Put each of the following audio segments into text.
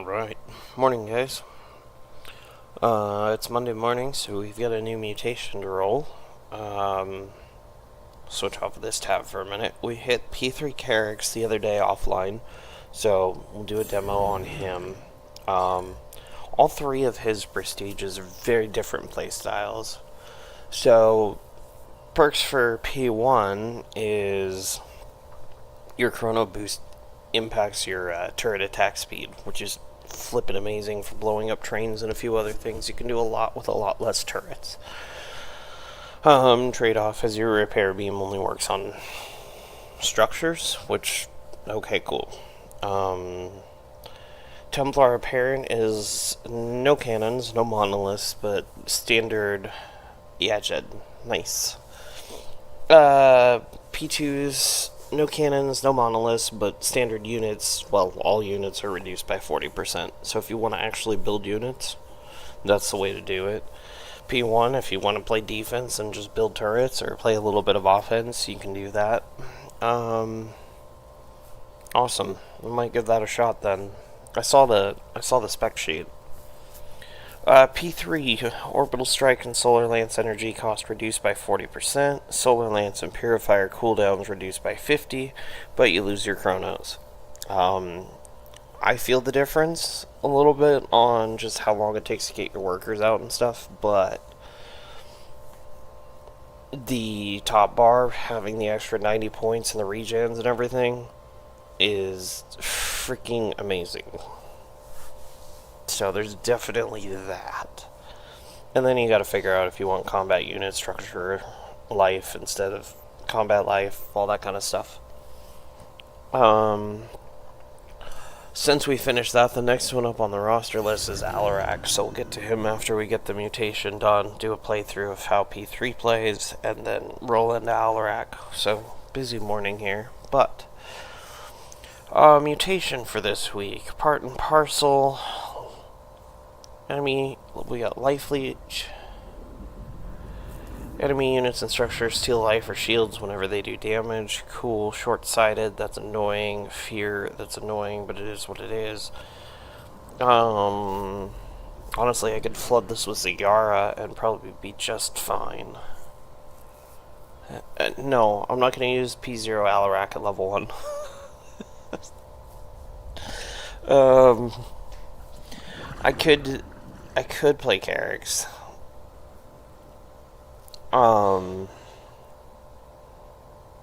Alright. Morning, guys. It's Monday morning, so we've got a new mutation to roll. Switch off of this tab for a minute. We hit P3 Karax the other day offline, so we'll do a demo on him. All three of his prestiges are very different playstyles. So, perks for P1 is your chrono boost impacts your turret attack speed, which is flippin' amazing for blowing up trains and a few other things. You can do a lot with a lot less turrets. Trade-off is your repair beam only works on structures, which, okay, cool. Templar Apparent is no cannons, no monoliths, but standard Yajed. Nice. P2's no cannons, no monoliths, but standard units, well, all units are reduced by 40%. So if you want to actually build units, that's the way to do it. P1, if you want to play defense and just build turrets or play a little bit of offense, you can do that. Awesome. I might give that a shot then. I saw the spec sheet. P3, Orbital Strike and Solar Lance energy cost reduced by 40%, Solar Lance and Purifier cooldowns reduced by 50%, but you lose your chronos. I feel the difference a little bit on just how long it takes to get your workers out and stuff, but the top bar, having the extra 90 points and the regens and everything, is freaking amazing. So there's definitely that. And then you gotta figure out if you want combat unit structure life instead of combat life, all that kind of stuff. Since we finished that, the next one up on the roster list is Alarak, so we'll get to him after we get the mutation done, do a playthrough of how P3 plays, and then roll into Alarak. So, busy morning here, but mutation for this week. Part and parcel. Enemy, we got life leech. Enemy units and structures steal life or shields whenever they do damage. Cool. Short-sighted, that's annoying. Fear, that's annoying, but it is what it is. Honestly, I could flood this with Zagara and probably be just fine. No, I'm not going to use P0 Alarak at level 1. I could play Karax.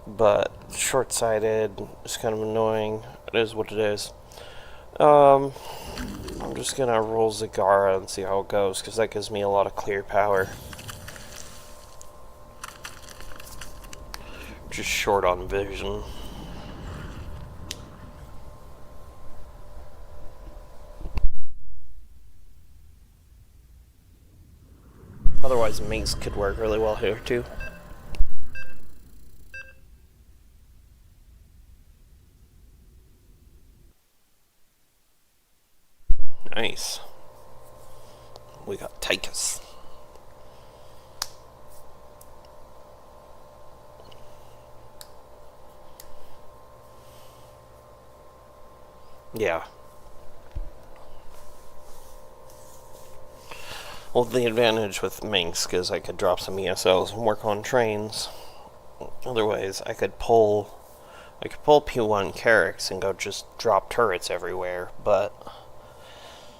But short-sighted is kind of annoying. It is what it is. I'm just gonna roll Zagara and see how it goes, because that gives me a lot of clear power. Just short on vision. Otherwise, Minx could work really well here, too. Nice. We got Tychus. Yeah. Well, the advantage with Minsk is I could drop some ESLs and work on trains. Otherwise, I could pull P1 Karax and go just drop turrets everywhere, but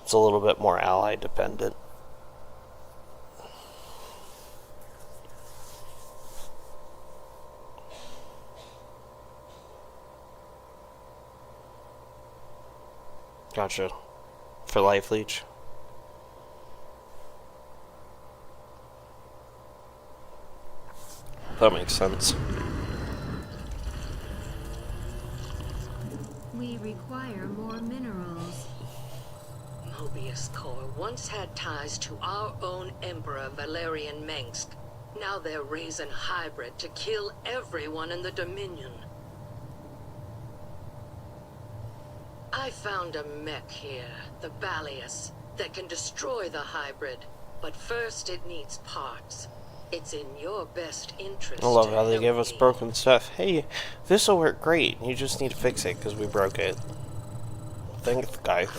it's a little bit more ally dependent. Gotcha. For life leech. That makes sense. We require more minerals. Mobius Corps once had ties to our own Emperor Valerian Mengsk. Now they're raising hybrid to kill everyone in the Dominion. I found a mech here, the Balius, that can destroy the hybrid. But first it needs parts. It's in your best interest. I love how they give us broken stuff. Hey, this'll work great. You just need to fix it because we broke it. Thanks, guys.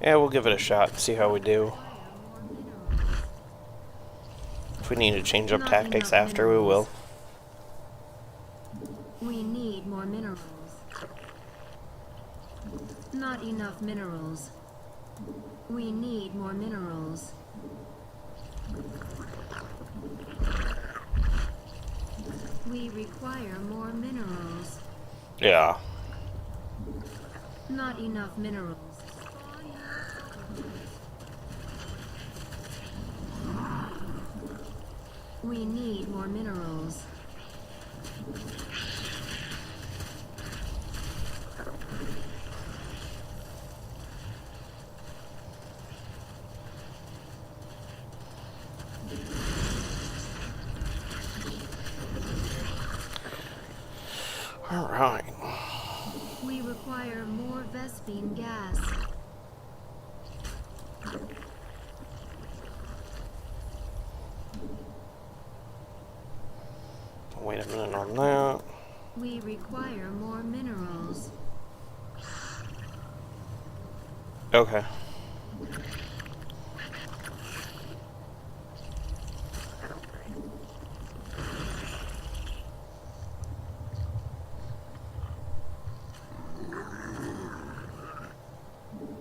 Yeah, we'll give it a shot and see how we do. If we need to change up tactics after, we will. We need more minerals. Not enough minerals. We need more minerals. We require more minerals. Yeah. Not enough minerals. We need more minerals. Alright. We require more Vespine gas. Wait a minute on that. We require more minerals. Okay.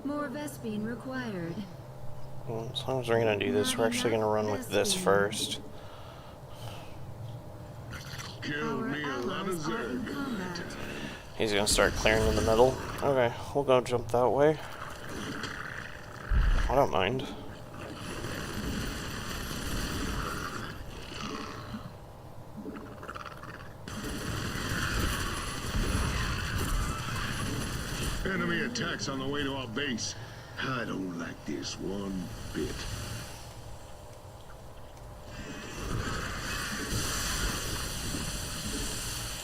More Vespine required. Well, as long as we're gonna do this, we're actually gonna run with this first. Our allies are in combat. He's gonna start clearing in the middle. Okay, we'll go jump that way. I don't mind. Enemy attacks on the way to our base. I don't like this one bit.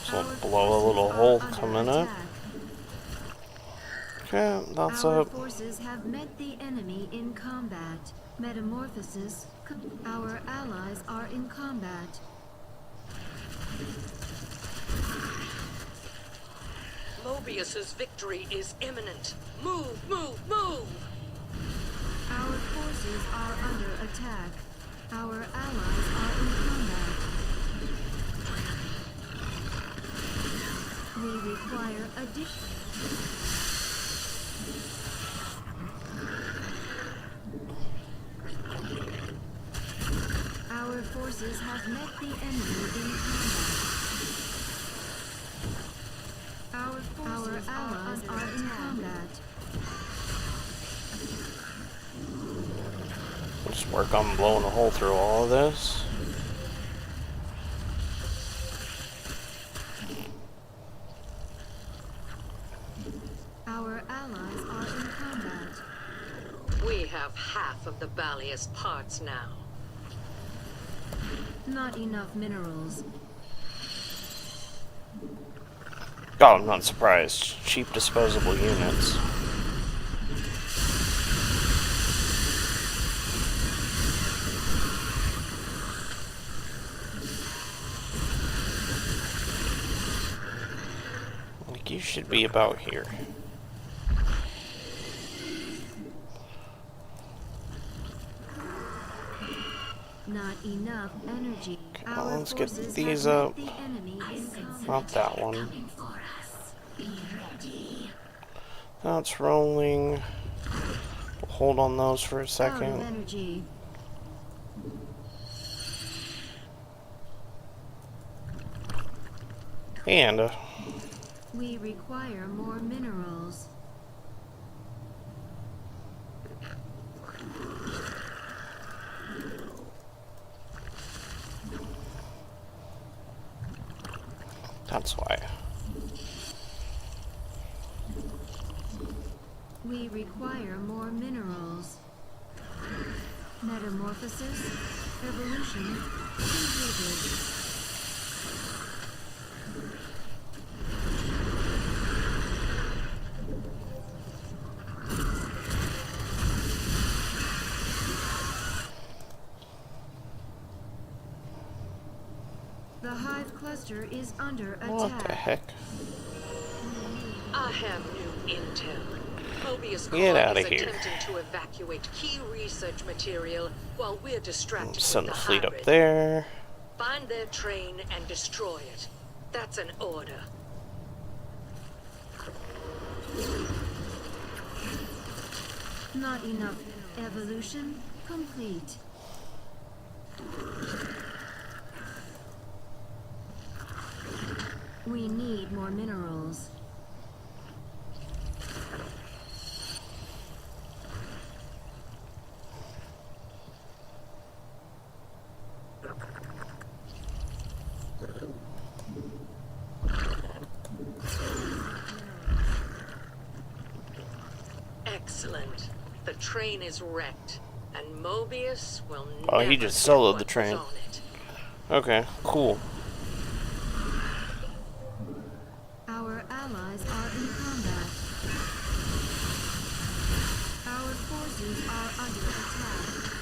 So we'll blow a little hole coming up. Okay, that's Our up. forces have met the enemy in combat. Metamorphosis. Our allies are in combat. Mobius's victory is imminent. Move, move, move! Our forces are under attack. Our allies are in combat. We require additional. Our forces have met the enemy in combat. Our allies are in combat. We'll just work on blowing a hole through all of this. Our allies are in combat. We have half of the Ballius parts now. Not enough minerals. Oh, I'm not surprised. Cheap disposable units. Like, you should be about here. Not enough energy. Okay, Our let's get forces these have up. met the enemy in combat. Not that one. That's rolling. We'll hold on those for a Out of second. energy. And We require more minerals. that's why. We require more minerals. Metamorphosis. Evolution. Completed. The hive cluster is under What attack. the heck? I have new intel. Mobius Get Core outta is here. attempting to evacuate key research material while we're distracted Send with the the fleet hybrid. up there. Find their train and destroy it. That's an order. Not enough. Evolution complete. We need more minerals. Excellent. The train is wrecked, and Mobius will Oh, never he just get soloed what the was train. on it. Okay, cool. Our allies are in combat. Our forces are under attack.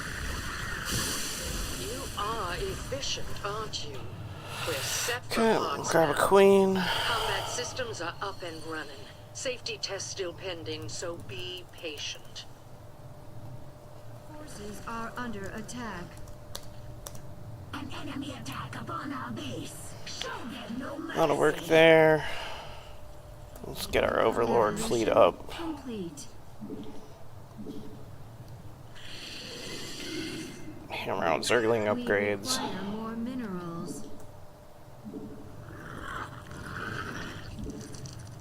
You are efficient, aren't you? We're set for Okay, parts grab a now. queen. Combat systems are up and running. Safety tests still pending, so be patient. Forces are under attack. An enemy attack upon our base. Show them no mercy. That'll work there. Let's get our Overlord fleet up. Complete. Hammer out Zergling upgrades. We require more minerals.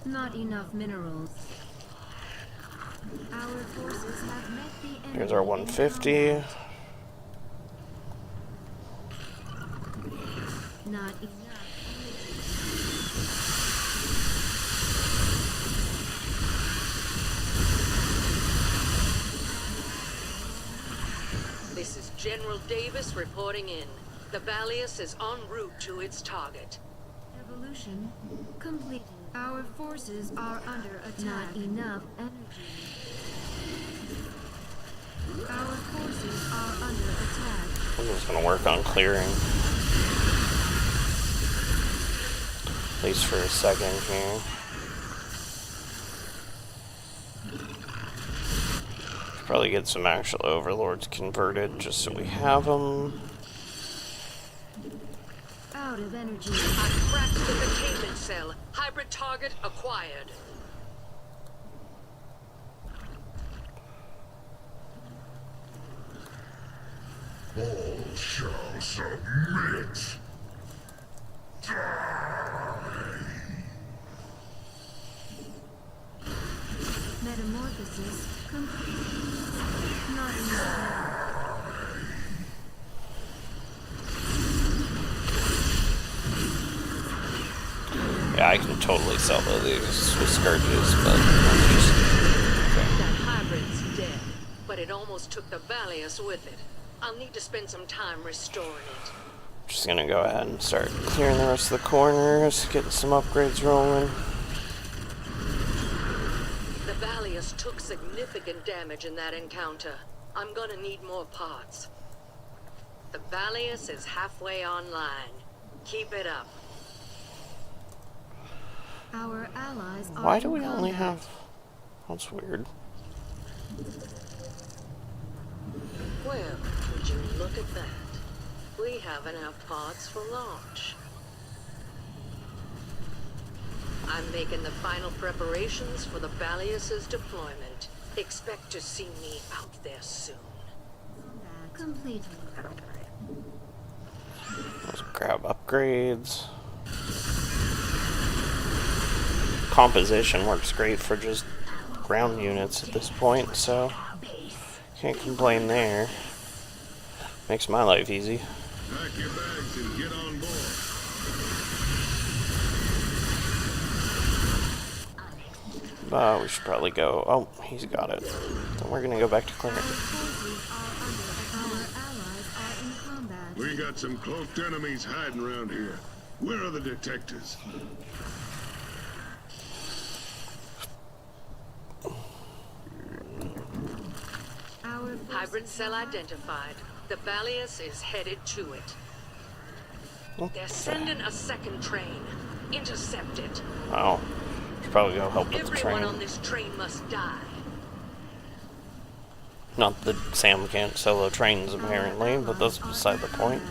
Not enough minerals. Our forces have met the enemy. Here's our 150. Not enough. This is General Davis reporting in. The Valius is en route to its target. Evolution complete. Our forces are under attack. Not enough energy. Our forces are under attack. I'm just gonna work on clearing. At least for a second here. Should probably get some actual Overlords converted just so we have them. Out of energy. I cracked the containment cell. Hybrid target acquired. All shall submit. Metamorphosis complete. Not enough. Yeah, I can totally sell these with Scourges, but I'm just... That hybrid's dead, but it almost took the Valius with it. I'll need to spend some time restoring it. Just gonna go ahead and start clearing the rest of the corners, getting some upgrades rolling. The Valius took significant damage in that encounter. I'm gonna need more parts. The Valius is halfway online. Keep it up. Our allies are Why do in we only combat. have... That's weird. Well, would you look at that? We have enough parts for launch. I'm making the final preparations for the Valius's deployment. Expect to see me out there soon. Complete. Let's grab upgrades. Composition works great for just ground units at this point, so can't complain there. Makes my life easy. Pack your bags and get on board. But we should probably go... Oh, he's got it. Then we're gonna go back to clearing. Our forces are under attack. Our allies are in combat. We got some cloaked enemies hiding around here. Where are the detectors? Our Hybrid cell identified. The Valius is headed to it. They're sending a second train. Intercept it. Oh, should probably go help with the Everyone train. on this train must die. Not that Sam can't solo trains apparently, but that's beside the point.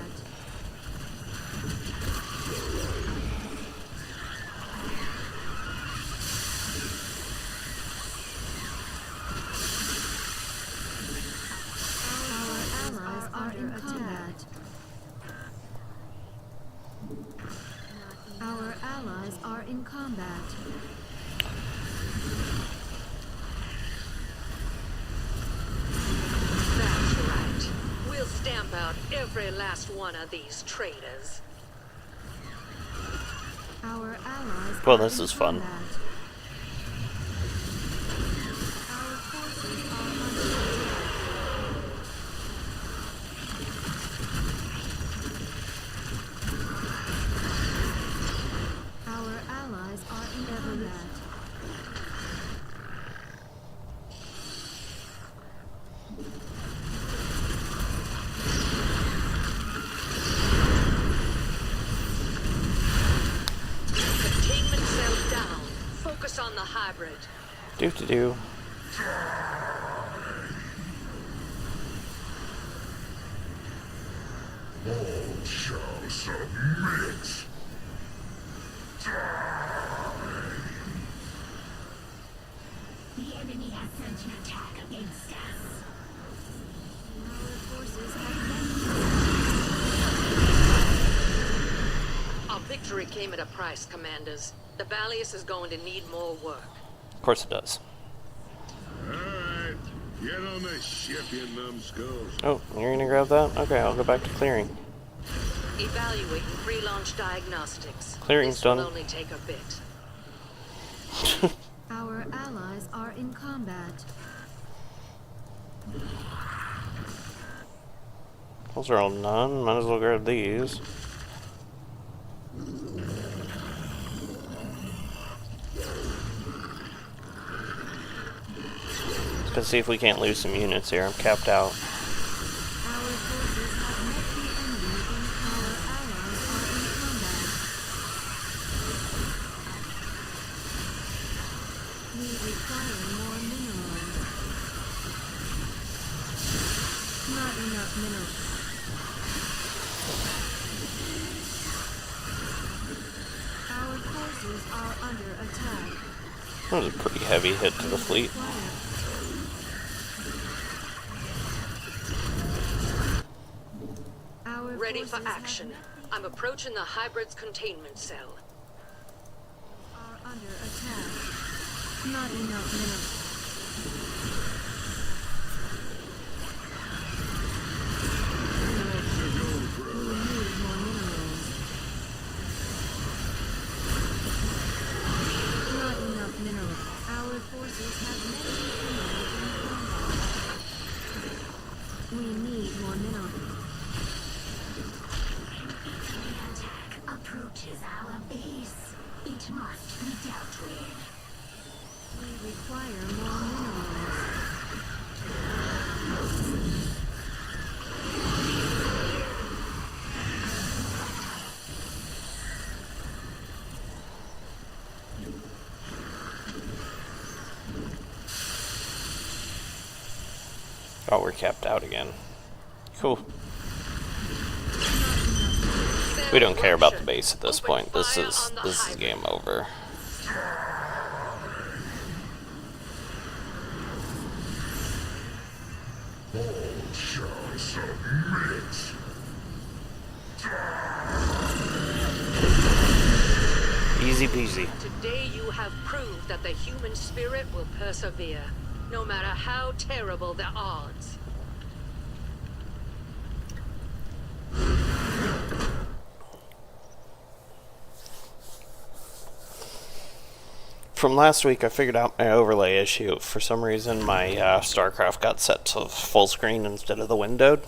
Our allies are in combat. That's right. We'll stamp out every last one of these traitors. Our allies Well, are this in is fun. combat. Our forces are under attack. Our allies are in combat. Containment cell down. Focus on the hybrid. Do. All shall submit. The enemy has sent an attack against us. Our forces have Our victory came at a price, Commanders. The Ballius is going to need more work. Of course it does. Alright, get on the ship, you numbskulls. Oh, you're gonna grab that? Okay, I'll go back to clearing. Evaluating pre-launch diagnostics. Clearing's This done. will only take a bit. Our allies are in combat. Those are all none. Might as well grab these. Let's see if we can't lose some units here. I'm capped out. Our forces have met the enemy and our allies are in combat. We require more minerals. Not enough minerals. Our forces are under attack. That was a pretty heavy hit to the fleet. Our Ready for forces have action. met I'm approaching the hybrid's containment cell. are under attack. Not enough minerals. We need more minerals. Not enough minerals. Our forces have met the enemy in combat. We need more minerals. The attack approaches our base. It must be dealt with. We require more minerals. Oh, we're capped out again. Cool. We don't care about the base at this point. This is game over. All shall submit. Easy peasy. Today you have proved that the human spirit will persevere, no matter how terrible the odds. From last week, I figured out my overlay issue. For some reason, my StarCraft got set to full screen instead of the windowed.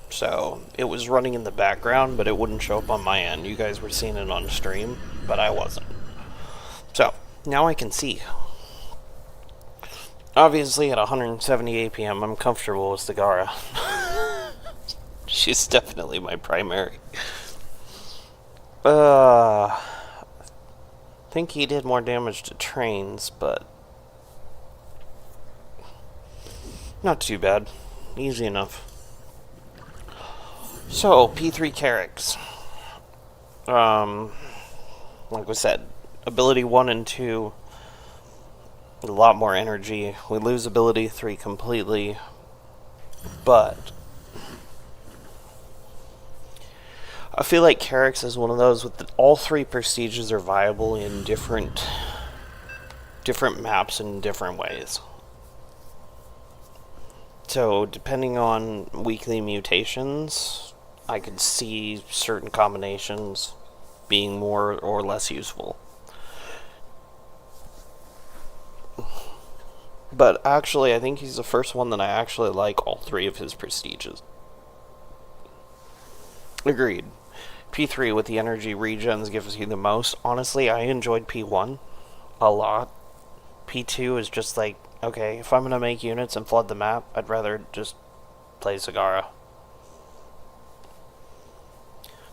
So, it was running in the background, but it wouldn't show up on my end. You guys were seeing it on stream, but I wasn't. So, now I can see. Obviously, at 170 APM, I'm comfortable with Sagara. She's definitely my primary. I think he did more damage to trains, but Not too bad. Easy enough. So, P3 Karax. Like I said, ability 1 and 2, a lot more energy. We lose ability 3 completely, but I feel like Karax is one of those with all 3 prestiges are viable in different maps in different ways. So, depending on weekly mutations, I could see certain combinations being more or less useful. But actually, I think he's the first one that I actually like all 3 of his prestiges. Agreed. P3 with the energy regens gives you the most. Honestly, I enjoyed P1 a lot. P2 is just like, okay, if I'm going to make units and flood the map, I'd rather just play Zagara.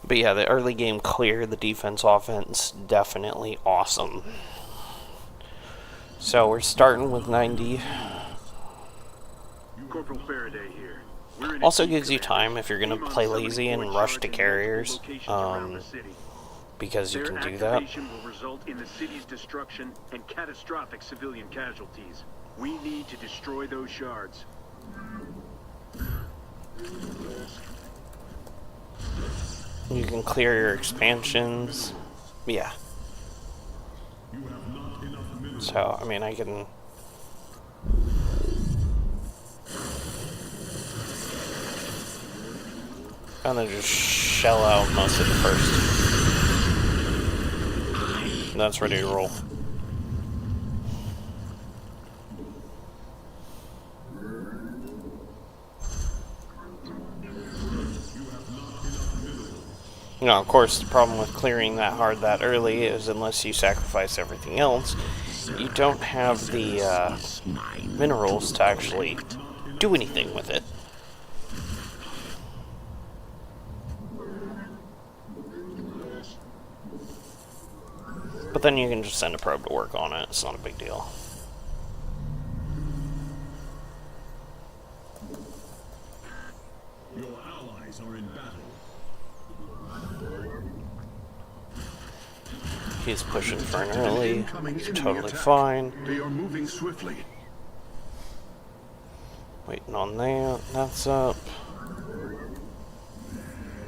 But yeah, the early game clear, the defense offense, definitely awesome. So we're starting with 90. Corporal Faraday here. Also gives you time if you're going to play lazy and rush to carriers, because you can do that. Will result in the city's destruction and catastrophic civilian casualties. We need to destroy those shards. You can clear your expansions. Yeah. So, I mean, I can... kind of just shell out most of the first. And that's ready to roll. You know, of course, the problem with clearing that hard that early is unless you sacrifice everything else, you don't have the minerals to actually do anything with it. But then you can just send a probe to work on it. It's not a big deal. Your allies are in battle. He's pushing for an early. It's totally fine. They are moving swiftly. Waiting on that. That's up.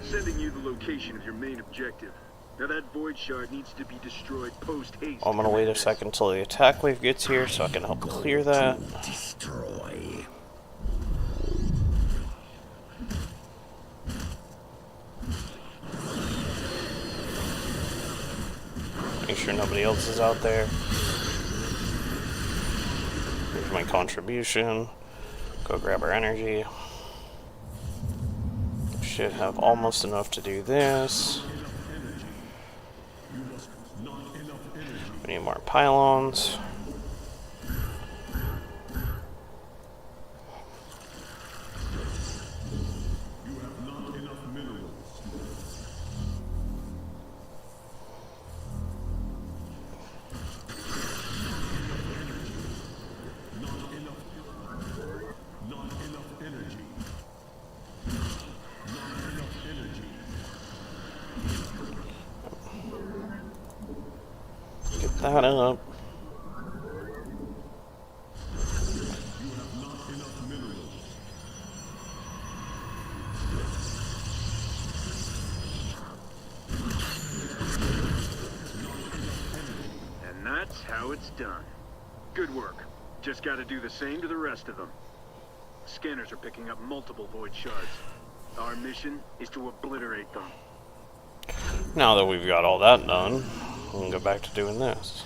Sending you the location of your main objective. Now that void shard needs to be destroyed post-haste. I'm gonna wait a second until the attack wave gets here so I can help clear that. Destroy. Make sure nobody else is out there. Here's my contribution. Go grab our energy. Should have almost enough to do this. We need more pylons. Get that up. And that's how it's done. Good work. Just gotta do the same to the rest of them. Scanners are picking up multiple void shards. Our mission is to obliterate them. Now that we've got all that done, we can go back to doing this.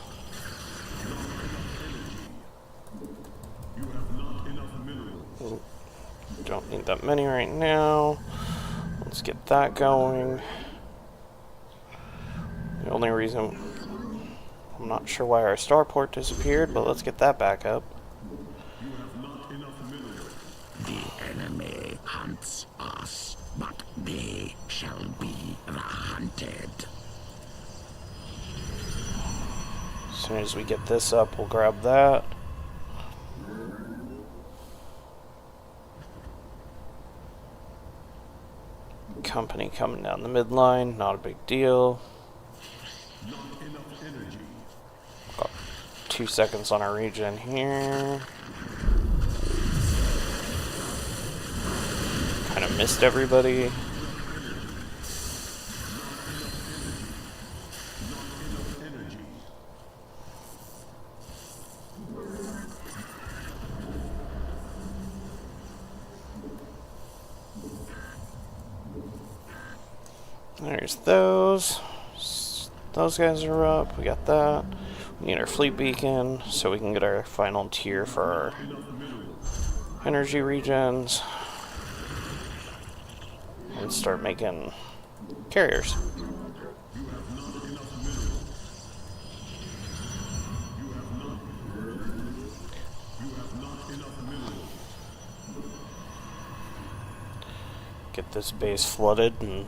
Don't need that many right now. Let's get that going. The only reason... I'm not sure why our starport disappeared, but let's get that back up. The enemy hunts us, but they shall be the hunted. As soon as we get this up, we'll grab that. company coming down the midline, not a big deal. Got 2 seconds on our regen here. Kind of missed everybody. There's those. Those guys are up. We got that. We need our fleet beacon so we can get our final tier for our energy regens and start making carriers. Get this base flooded, and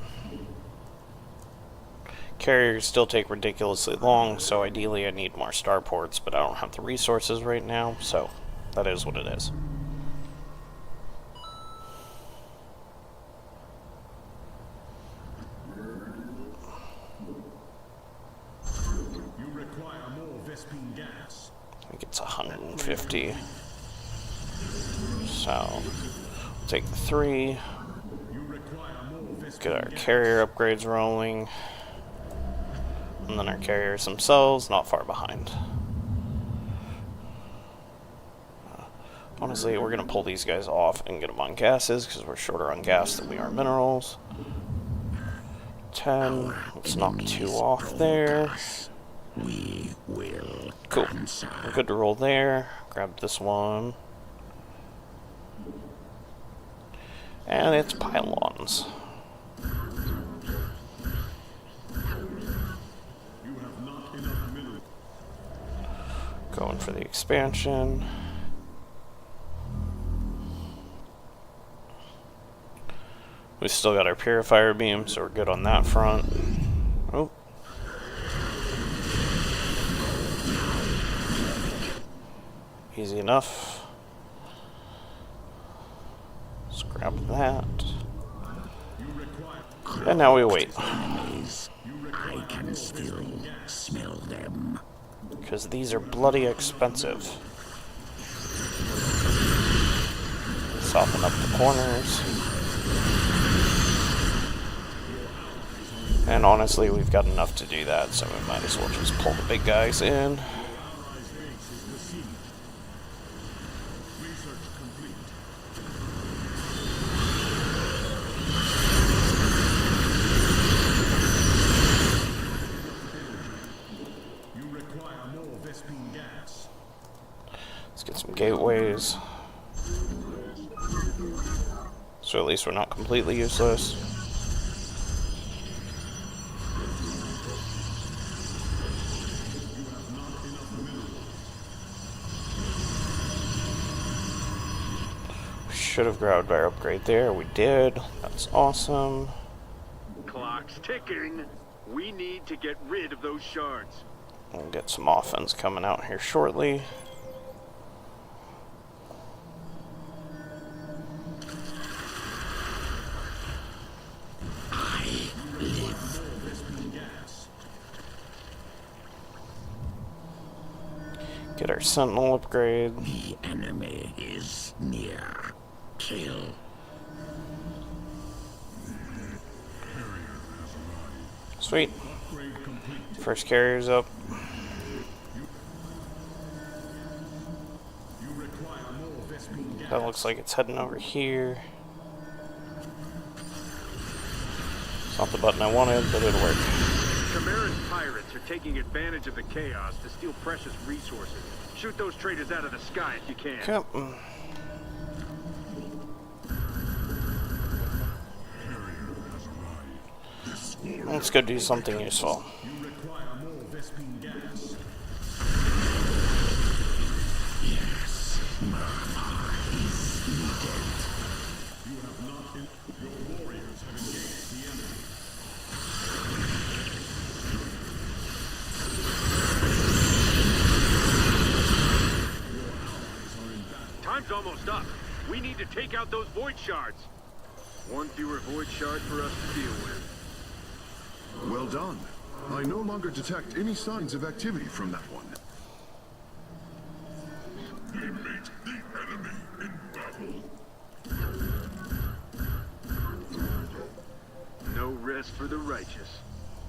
carriers still take ridiculously long, so ideally I need more starports, but I don't have the resources right now, so that is what it is. You require more Vespine gas. I think it's 150. So, we'll take the 3. Get our carrier upgrades rolling. And then our carriers themselves, not far behind. Honestly, we're going to pull these guys off and get them on gases, because we're shorter on gas than we are minerals. 10. Let's knock 2 off there. We will Cool. We're good to roll there. Grab this one. And it's pylons. Going for the expansion. We still got our purifier beam, so we're good on that front. Oh. Easy enough. Let's grab that. And now we wait. I can still smell them. Because these are bloody expensive. Soften up the corners. And honestly, we've got enough to do that, so we might as well just pull the big guys in. Let's get some gateways. So at least we're not completely useless. We should have grabbed our upgrade there. We did. That's awesome. Clock's ticking. We need to get rid of those shards. We'll get some offense coming out here shortly. Get our sentinel upgrade. The enemy is near. Kill. Sweet. First carrier's up. That looks like it's heading over here. It's not the button I wanted, but it'll work. Chimera's pirates are taking advantage of the chaos to steal precious resources. Shoot those traitors out of the sky if you can. Yep. Let's go do something useful. Time's almost up. We need to take out those void shards. One fewer void shard for us to deal with. Well done. I no longer detect any signs of activity from that one. We meet the enemy in battle. No rest for the righteous.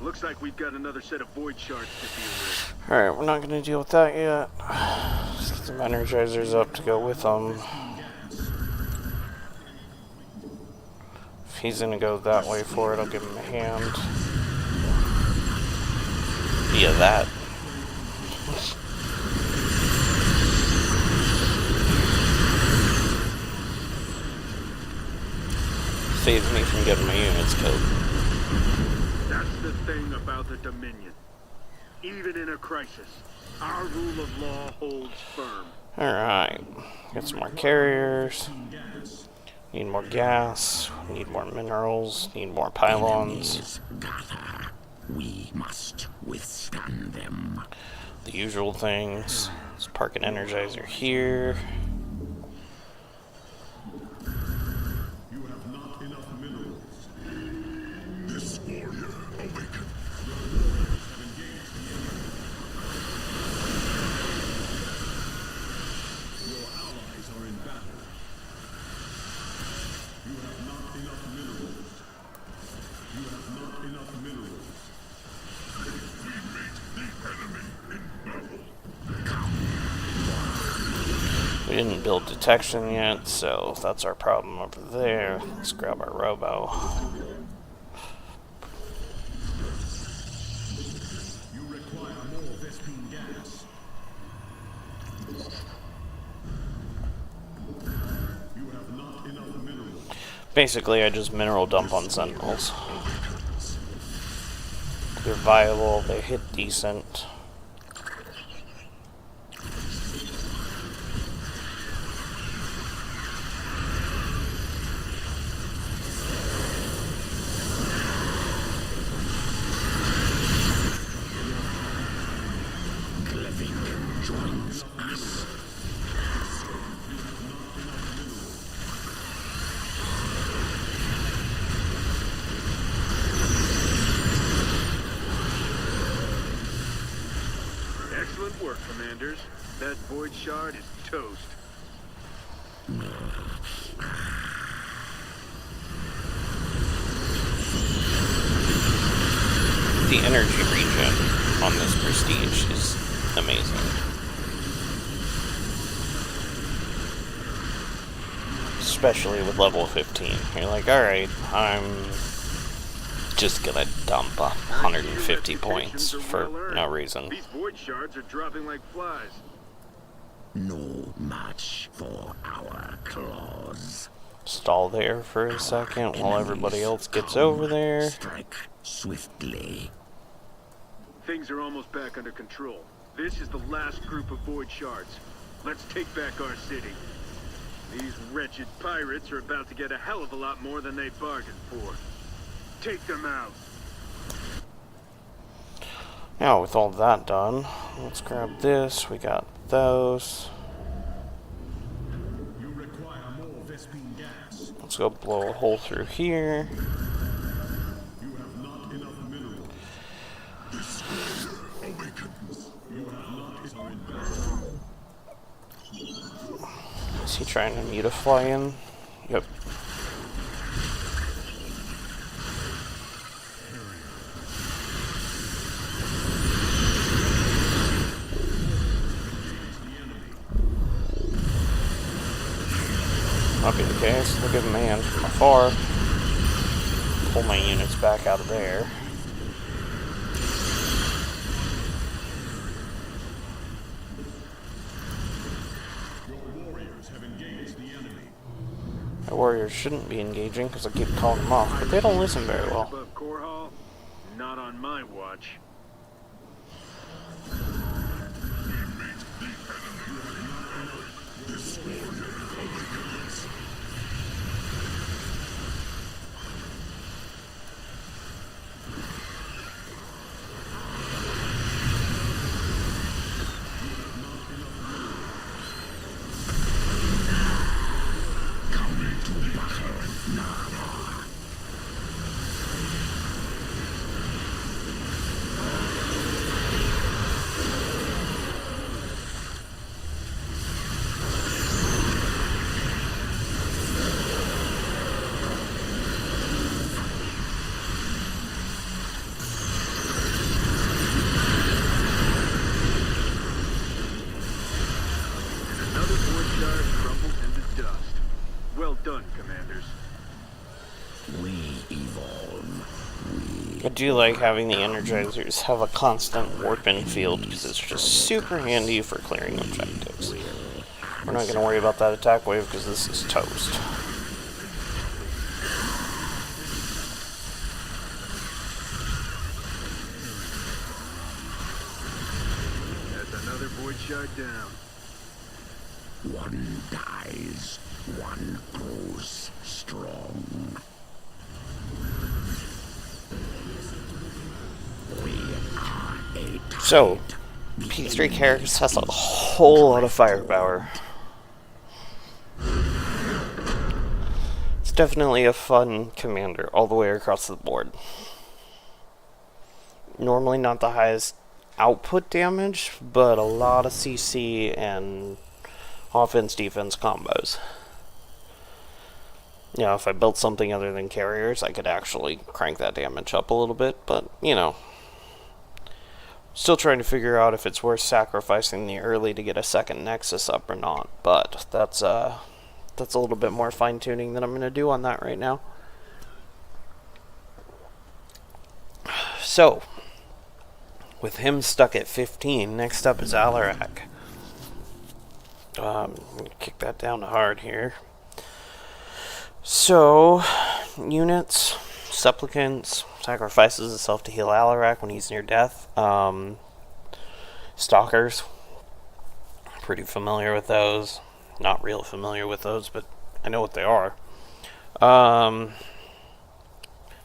Looks like we've got another set of void shards to deal with. Alright, we're not going to deal with that yet. Let's get some energizers up to go with them. If he's going to go that way for it, I'll give him a hand. Via that. Saves me from getting my units killed. That's the thing about the Dominion. Even in a crisis, our rule of law holds firm. Alright. Get some more carriers. Need more gas. Need more minerals. Need more pylons. Gather. We must withstand them. The usual things. Let's park an energizer here. You have not enough minerals. This warrior awakened. Your allies are in battle. You have not enough minerals. You have not enough minerals. We meet the enemy in battle. We didn't build detection yet, so that's our problem over there. Let's grab our robo. You require more Vespine gas. You have not enough minerals. Basically, I just mineral dump on sentinels. They're viable, they hit decent. Joins us. Excellent work, Commanders. That void shard is toast. The energy regen on this prestige is amazing. Especially with level 15. You're like, alright, I'm just gonna dump 150 points for no reason. These void shards are dropping like flies. No match for our claws. Stall there for a second while everybody else gets over there. Strike swiftly. Things are almost back under control. This is the last group of void shards. Let's take back our city. These wretched pirates are about to get a hell of a lot more than they bargained for. Take them out. Now, with all that done, let's grab this. We got those. You require more Vespine gas. Let's go blow a hole through here. You have not enough minerals. This warrior awakens. You have not enough in battle. Is he trying to mutify in? Yep. Might be the case. Look at him, man, from afar. Pull my units back out of there. My warriors shouldn't be engaging because I keep calling them off, but they don't listen very well. Above Core Hall? Not on my watch. Come to battle now. I do like having the Energizers have a constant warp-in field because it's just super handy for clearing objectives. We're not going to worry about that attack wave because this is toast. That's another void shard down. One dies, one grows strong. So, P3 Karax has a whole lot of firepower. It's definitely a fun commander all the way across the board. Normally not the highest output damage, but a lot of CC and offense-defense combos. You know, if I built something other than carriers, I could actually crank that damage up a little bit, but, you know. Still trying to figure out if it's worth sacrificing the early to get a second Nexus up or not, but that's a little bit more fine-tuning than I'm going to do on that right now. So, with him stuck at 15, next up is Alarak. I'm going to kick that down to hard here. So, units, supplicants, sacrifices itself to heal Alarak when he's near death. Stalkers, pretty familiar with those. Not real familiar with those, but I know what they are.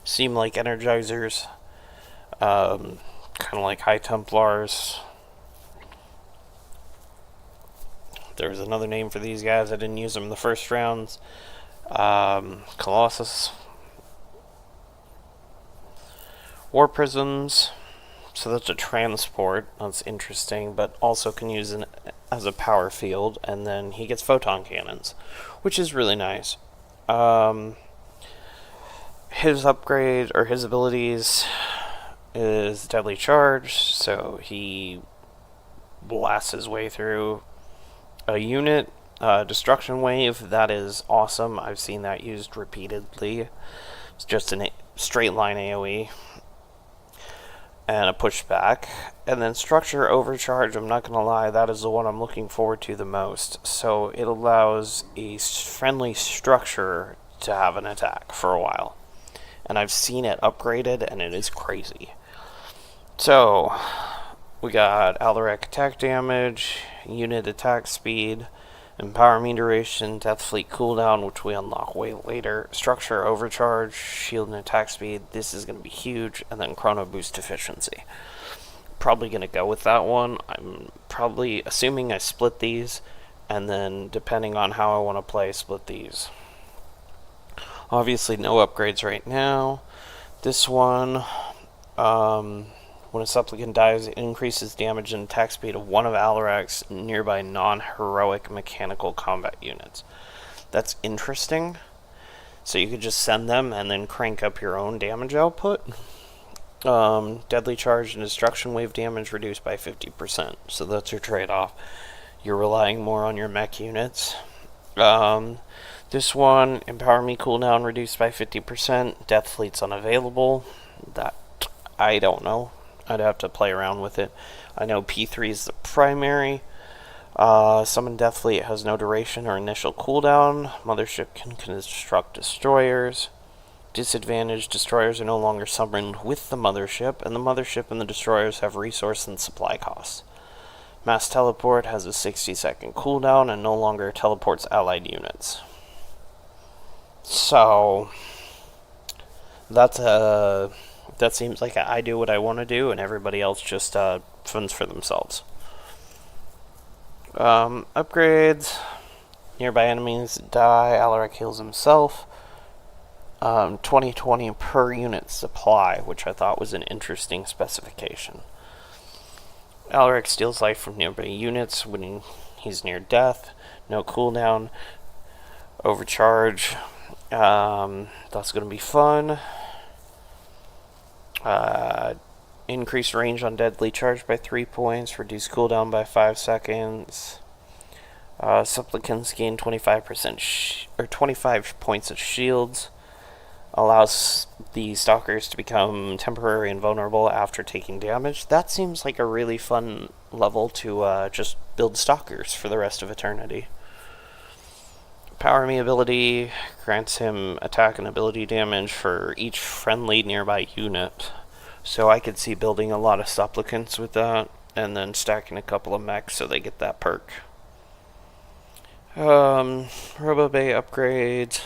Seem like Energizers, kind of like High Templars. There's another name for these guys. I didn't use them in the first rounds. Colossus. War Prisms. So that's a transport. That's interesting, but also can use it as a power field. And then he gets photon cannons, which is really nice. His upgrade, or his abilities, is Deadly Charge. So he blasts his way through a unit. Destruction Wave, that is awesome. I've seen that used repeatedly. It's just a straight line AoE. And a pushback. And then Structure Overcharge, I'm not going to lie, that is the one I'm looking forward to the most. So it allows a friendly structure to have an attack for a while. And I've seen it upgraded, and it is crazy. So, we got Alarak attack damage, unit attack speed, empowerment duration, death fleet cooldown, which we unlock way later, structure overcharge, shield and attack speed, this is going to be huge, and then chrono boost efficiency. Probably going to go with that one. I'm probably assuming I split these, and then depending on how I want to play, split these. Obviously no upgrades right now. This one, when a supplicant dies, it increases damage and attack speed of one of Alarak's nearby non-heroic mechanical combat units. That's interesting. So you could just send them and then crank up your own damage output. Deadly Charge and Destruction Wave damage reduced by 50%. So that's your trade-off. You're relying more on your mech units. This one, Empower Me cooldown reduced by 50%. Death Fleet's unavailable. That, I don't know. I'd have to play around with it. I know P3 is the primary. Summon Death Fleet has no duration or initial cooldown. Mothership can construct destroyers. Disadvantage, destroyers are no longer summoned with the Mothership, and the Mothership and the destroyers have resource and supply costs. Mass Teleport has a 60-second cooldown and no longer teleports allied units. So, that seems like I do what I want to do, and everybody else just funds for themselves. Upgrades. Nearby enemies die. Alarak heals himself. 2020 per unit supply, which I thought was an interesting specification. Alarak steals life from nearby units when he's near death. No cooldown. Overcharge. That's going to be fun. Increase range on Deadly Charge by 3 points. Reduce cooldown by 5 seconds. Supplicants gain 25% or 25 points of shields. allows the stalkers to become temporary and vulnerable after taking damage. That seems like a really fun level to just build stalkers for the rest of eternity. Power Me ability grants him attack and ability damage for each friendly nearby unit. So I could see building a lot of supplicants with that, and then stacking a couple of mechs so they get that perk. Robo Bay upgrades.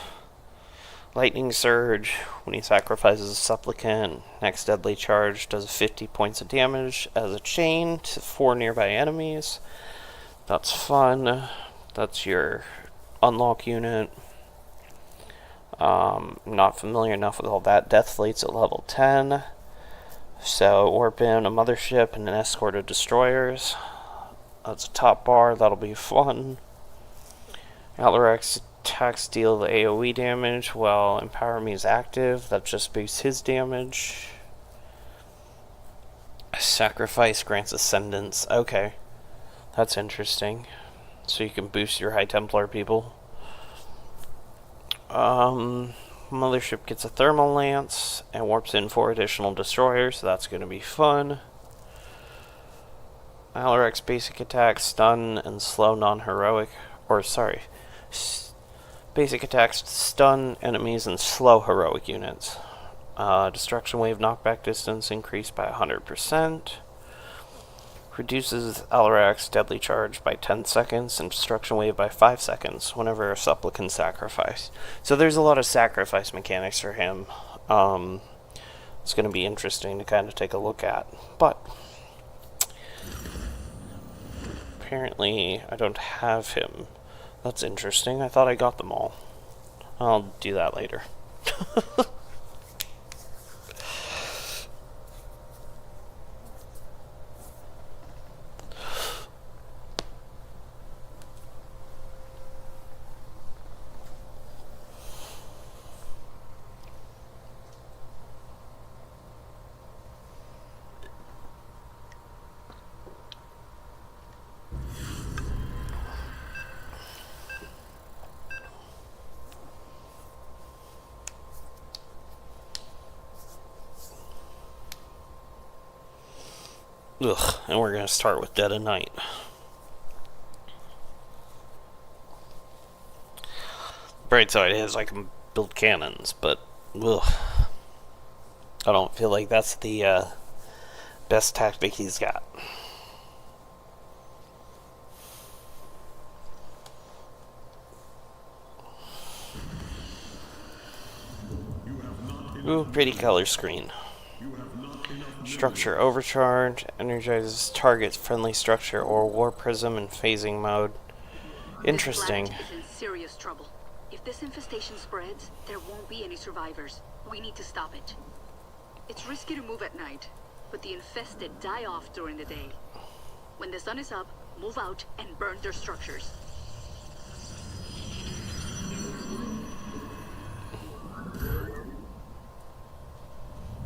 Lightning Surge. When he sacrifices a supplicant, next deadly charge does 50 points of damage as a chain to 4 nearby enemies. That's fun. That's your unlock unit. Not familiar enough with all that. Death Fleet's at level 10. So warp in a mothership and an escort of destroyers. That's a top bar. That'll be fun. Alarak's attacks deal the AoE damage while Empower Me is active. That just boosts his damage. Sacrifice grants Ascendance. Okay. That's interesting. So you can boost your High Templar people. Mothership gets a Thermal Lance and warps in 4 additional destroyers, so that's going to be fun. Alarak's basic attack, stun, and slow non-heroic, basic attacks stun enemies and slow heroic units. Destruction wave knockback distance increased by 100%. Reduces Alarak's deadly charge by 10 seconds and destruction wave by 5 seconds whenever a supplicant sacrifice. So there's a lot of sacrifice mechanics for him. It's going to be interesting to kind of take a look at. But apparently I don't have him. That's interesting. I thought I got them all. I'll do that later. Ugh, and we're going to start with Dead of Night. Bright side is I can build cannons, but ugh, I don't feel like that's the best tactic he's got. Ooh, pretty color screen. Structure overcharge, energizes target's friendly structure or war prism in phasing mode. Interesting. This planet is in serious trouble. If this infestation spreads, there won't be any survivors. We need to stop it. It's risky to move at night, but the infested die off during the day. When the sun is up, move out and burn their structures.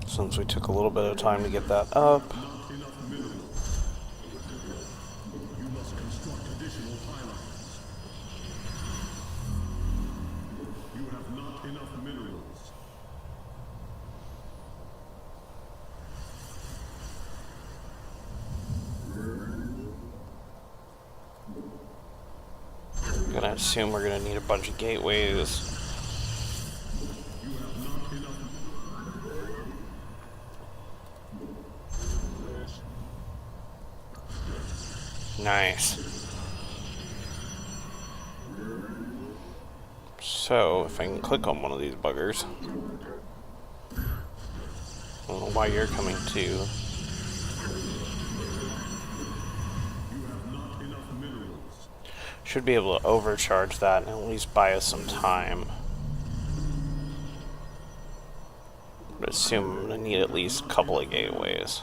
Since we took a little bit of time to get that up. I'm gonna assume we're gonna need a bunch of gateways. Nice. So, if I can click on one of these buggers. I don't know why you're coming too. Should be able to overcharge that and at least buy us some time. But assume I'm going to need at least a couple of gateways.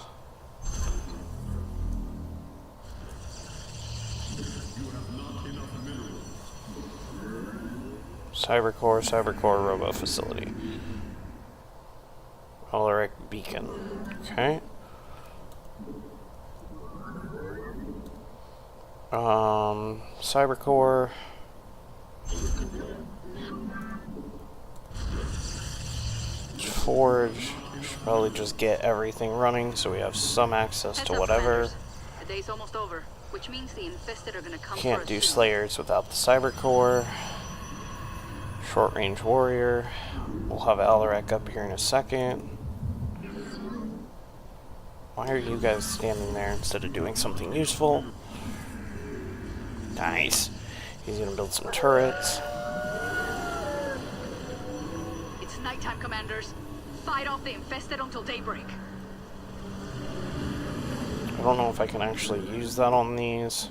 Cybercore Robo Facility. Alarak Beacon. Okay. Cybercore. forge. Should probably just get everything running so we have some access Heads to up, whatever. commanders. The day's almost over, which means the infested are gonna come for Can't us do soon. Slayers without the Cyber Core. Short range warrior. We'll have Alarak up here in a second. Why are you guys standing there instead of doing something useful? Nice. He's gonna build some turrets. It's nighttime, commanders. Fight off the infested until daybreak. I don't know if I can actually use that on these.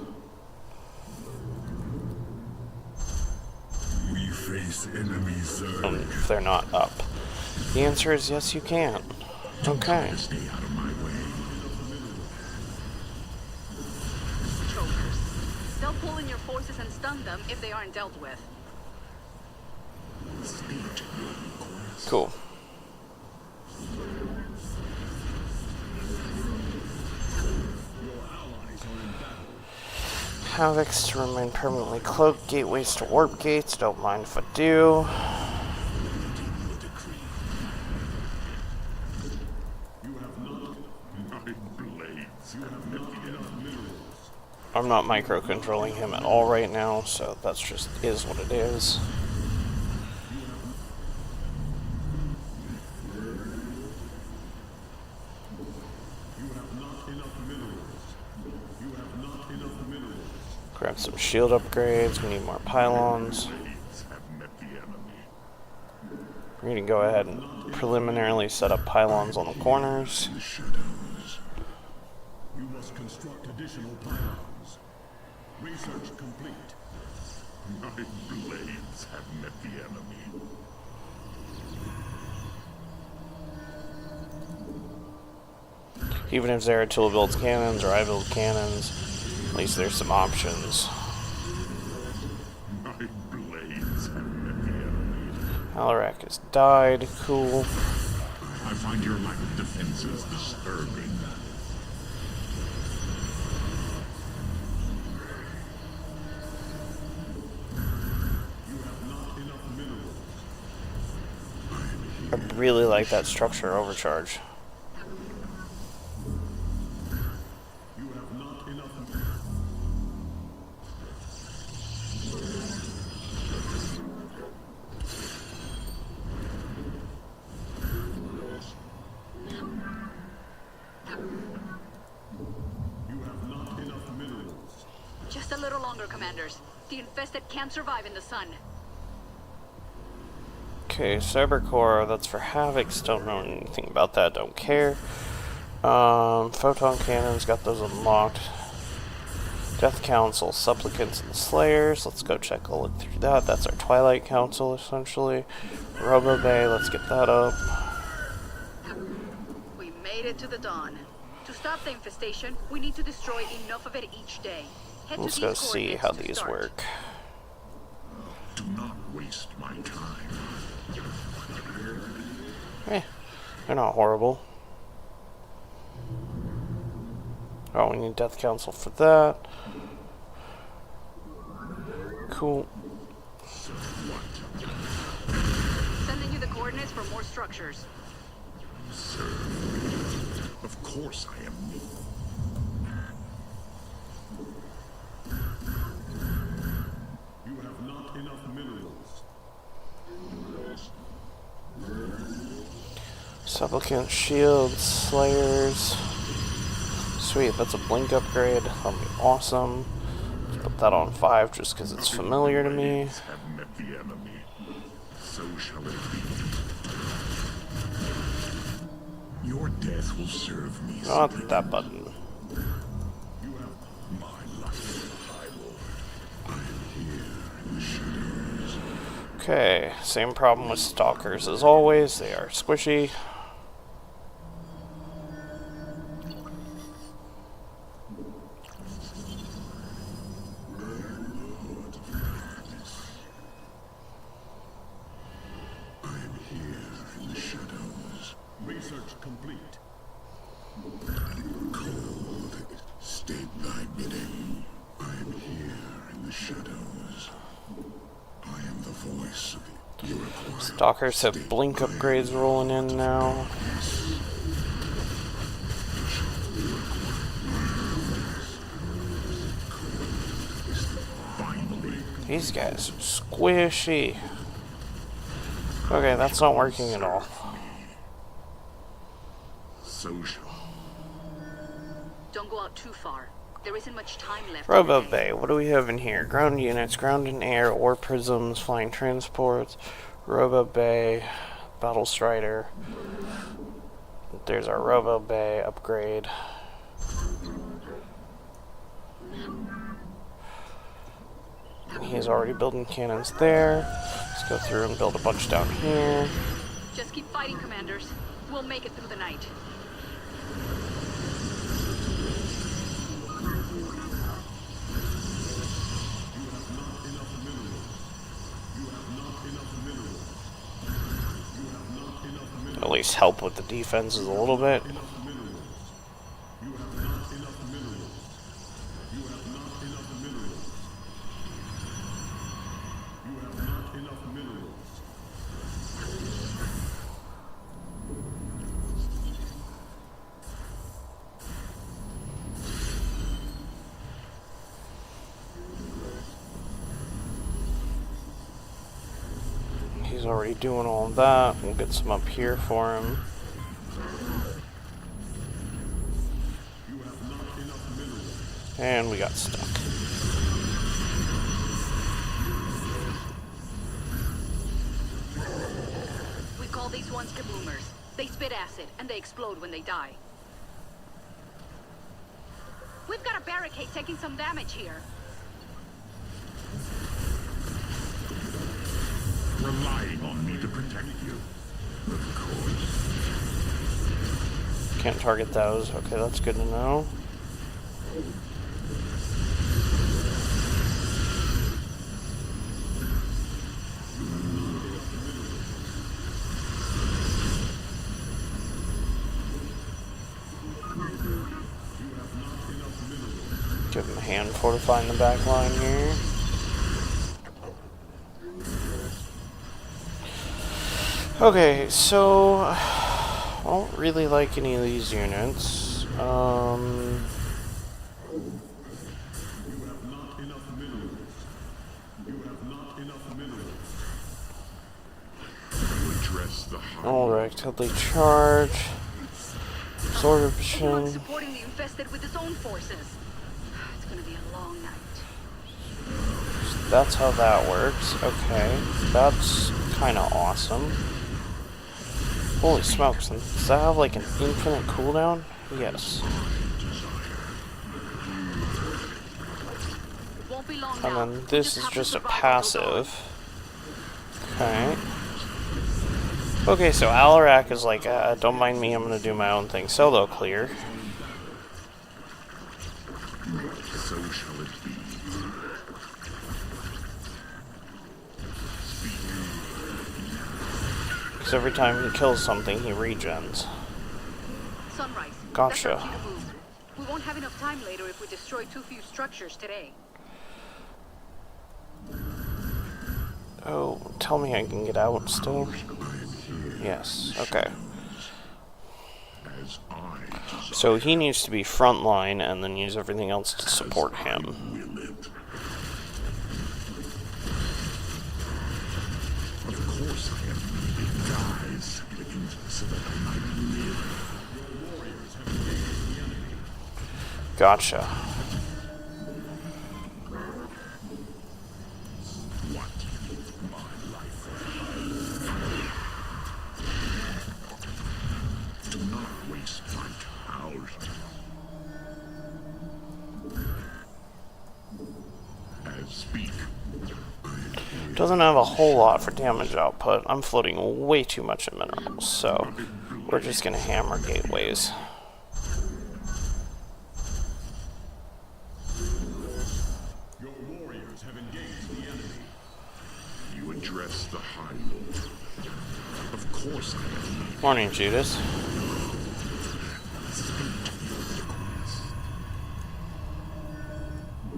We face enemy surge. If they're not up. The answer is yes, you can. Okay. Stay out of my way. Chokers. They'll pull in your forces and stun them if they aren't dealt with. Cool. Havocs to remain permanently cloaked. Gateways to warp gates. Don't mind if I do. I'm not micro-controlling him at all right now, so that's just is what it is. Grab some shield upgrades. We need more pylons. We're going to go ahead and preliminarily set up pylons on the corners. You must construct additional pylons. Research complete. My blades have met the enemy. Even if Zeratul builds cannons or I build cannons, at least there's some options. My blades have met the enemy. Alarak has died. Cool. I find your lack of defenses disturbing. I really like that structure overcharge. You have not enough. You have not enough minerals. Just a little longer, commanders. The infested can't survive in the sun. Okay, Cybercore, that's for Havocs. Don't know anything about that, don't care. Photon cannons, got those unlocked. Death Council, Supplicants, and Slayers. Let's go check a look through that. That's our Twilight Council, essentially. Robo Bay, let's get that up. We made it to the dawn. To stop the infestation, we need to destroy enough of it each day. Head Let's to go these see coordinates how to these start. work. Do not waste my time. They're not horrible. Oh, we need Death Council for that. Cool. Sending you the coordinates for more structures. Of course I am. You have not enough minerals. Supplicant Shields, Slayers. Sweet, that's a blink upgrade. That'll be awesome. Let's put that on 5 just because it's familiar to me. Have met the enemy. So shall it be. Your death will serve me. Not that button. You have my life, High Lord. I am here in the shadows. Okay, same problem with Stalkers as always. They are squishy. I am here in the shadows. Research complete. Cold, state thy bidding. I am here in the shadows. I am the voice of it. Stalkers have blink upgrades rolling in now. These guys are squishy. Okay, that's not working at all. Social. Don't go out too far. There isn't much time left. Robo Bay, what do we have in here? Ground units, ground and air, ore prisms, flying transports, Robo Bay, Battle Strider. There's our Robo Bay upgrade. He's already building cannons there. Let's go through and build a bunch down here. Just keep fighting, commanders. We'll make it through the night. At least help with the defenses a little bit. He's already doing all of that. We'll get some up here for him. And we got stuck. We call these ones kaboomers. They spit acid, and they explode when they die. We've got a barricade taking some damage here. Relying on me to protect you. Of course. Can't target those. Okay, that's good to know. Give him a hand fortifying the back line here. Okay, so I don't really like any of these units. You have not enough minerals. You have not enough minerals. You address the high. Alright, headly charge. Absorption. Everyone's supporting the infested with his own forces. It's gonna be a long night. That's how that works. Okay, that's kind of awesome. Holy smokes, does that have like an infinite cooldown? Yes. Won't be long And now. then We this is have to just a survive until dawn. passive. Okay. Okay, so Alarak is like, don't mind me, I'm gonna do my own thing. Solo clear. So shall it be. Because every time he kills something, he regens. Sunrise. Gotcha. That's our key to move. We won't have enough time later if we destroy too few structures today. Oh, tell me I can get out still? I am here Yes, okay. as I desire. So he needs to be frontline and then use everything else to support him. Will it? Of course I am needed, guys. So that I might live. Gotcha. What? My life. Do not waste my hours. As speak. Doesn't have a whole lot for damage output. I'm floating way too much in minerals, so we're just gonna hammer gateways. Your warriors have engaged the enemy. You address the High Lord. Of course I am. Morning, Judas.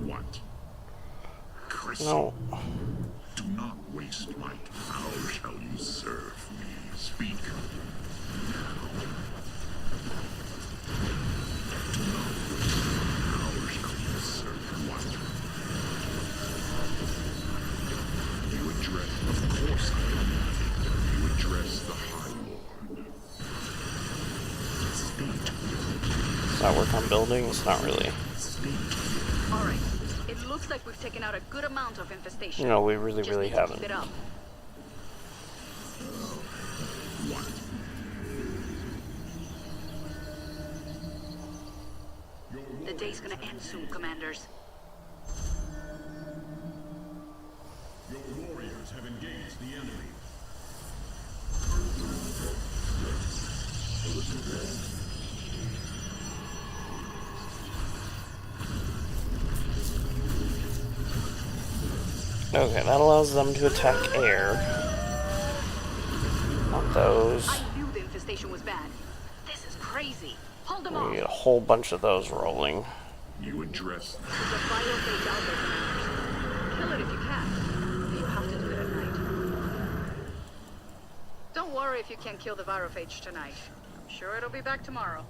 What? Chris, No. do not waste my hours. shall you serve me? Speak. How shall you serve what? You address, of course I am. You address the High Lord. Speak. Does that work on buildings? Not really. Alright. It looks like we've taken out a good amount of infestation. No, we really, Just really need to haven't. keep it up. The day's gonna end soon, Commanders. Your warriors have engaged the enemy. Okay, that allows them to attack air. Not those. I knew the infestation was bad. This is crazy. Hold them off. We get a whole bunch of those rolling. You address. There's a biophage out there, Commanders. Kill it if you can. You have to do it at night. Don't worry if you can't kill the virophage tonight. I'm sure it'll be back tomorrow.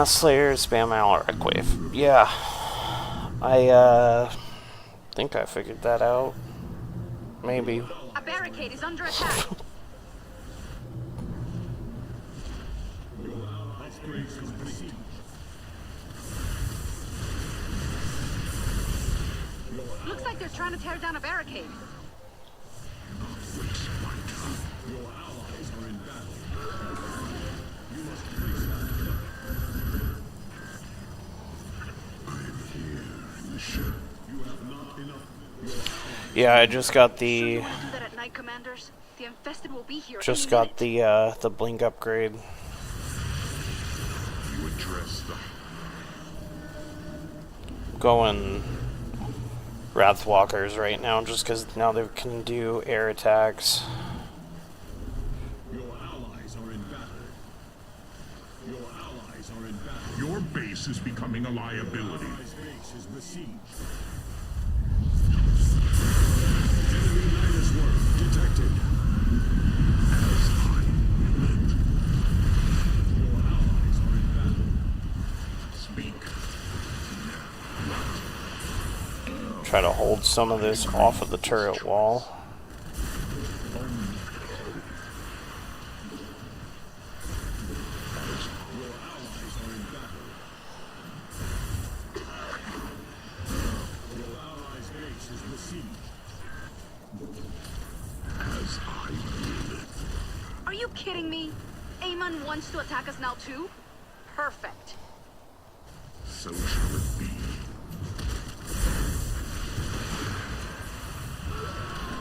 Slayer, spam Alarak wave. Yeah. I think I figured that out. Maybe. A barricade is under attack. Looks like they're trying to tear down a barricade. Yeah, I just got the You want to do that at night, Commanders? The infested will be here. just any got minute. the blink upgrade. You address the. Going Wrathwalkers right now, just because now they can do air attacks. Your allies are in battle. Your allies are in battle. Your base is becoming a liability. Base is besieged. Enemy Nidus work detected. As I meant. Your allies are in battle. Speak. Try to hold some of this off of the turret wall. Are you kidding me? Amon wants to attack us now too? Perfect. So shall it be.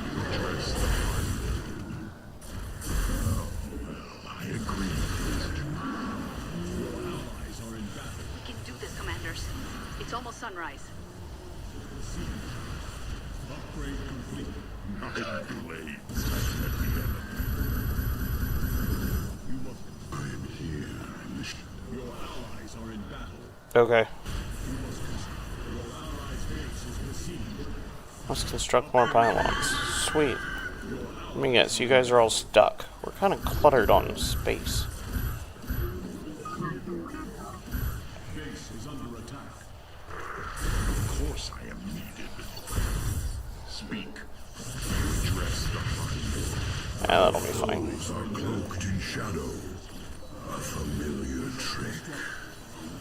You address the I agree. Your allies are in battle. We can do this, Commanders. It's almost sunrise. Upgrade complete. Night blades have met the enemy. You must. I am here in the Your allies are in battle. Okay. You must. Your allies' base is besieged. Let's construct more pylons. Sweet. Let me guess, you guys are all stuck. We're kind of cluttered on space. Base is under attack. Of course I am needed. Speak. You address the high. Yeah, that'll be fine. Those are cloaked in shadow. A familiar trick.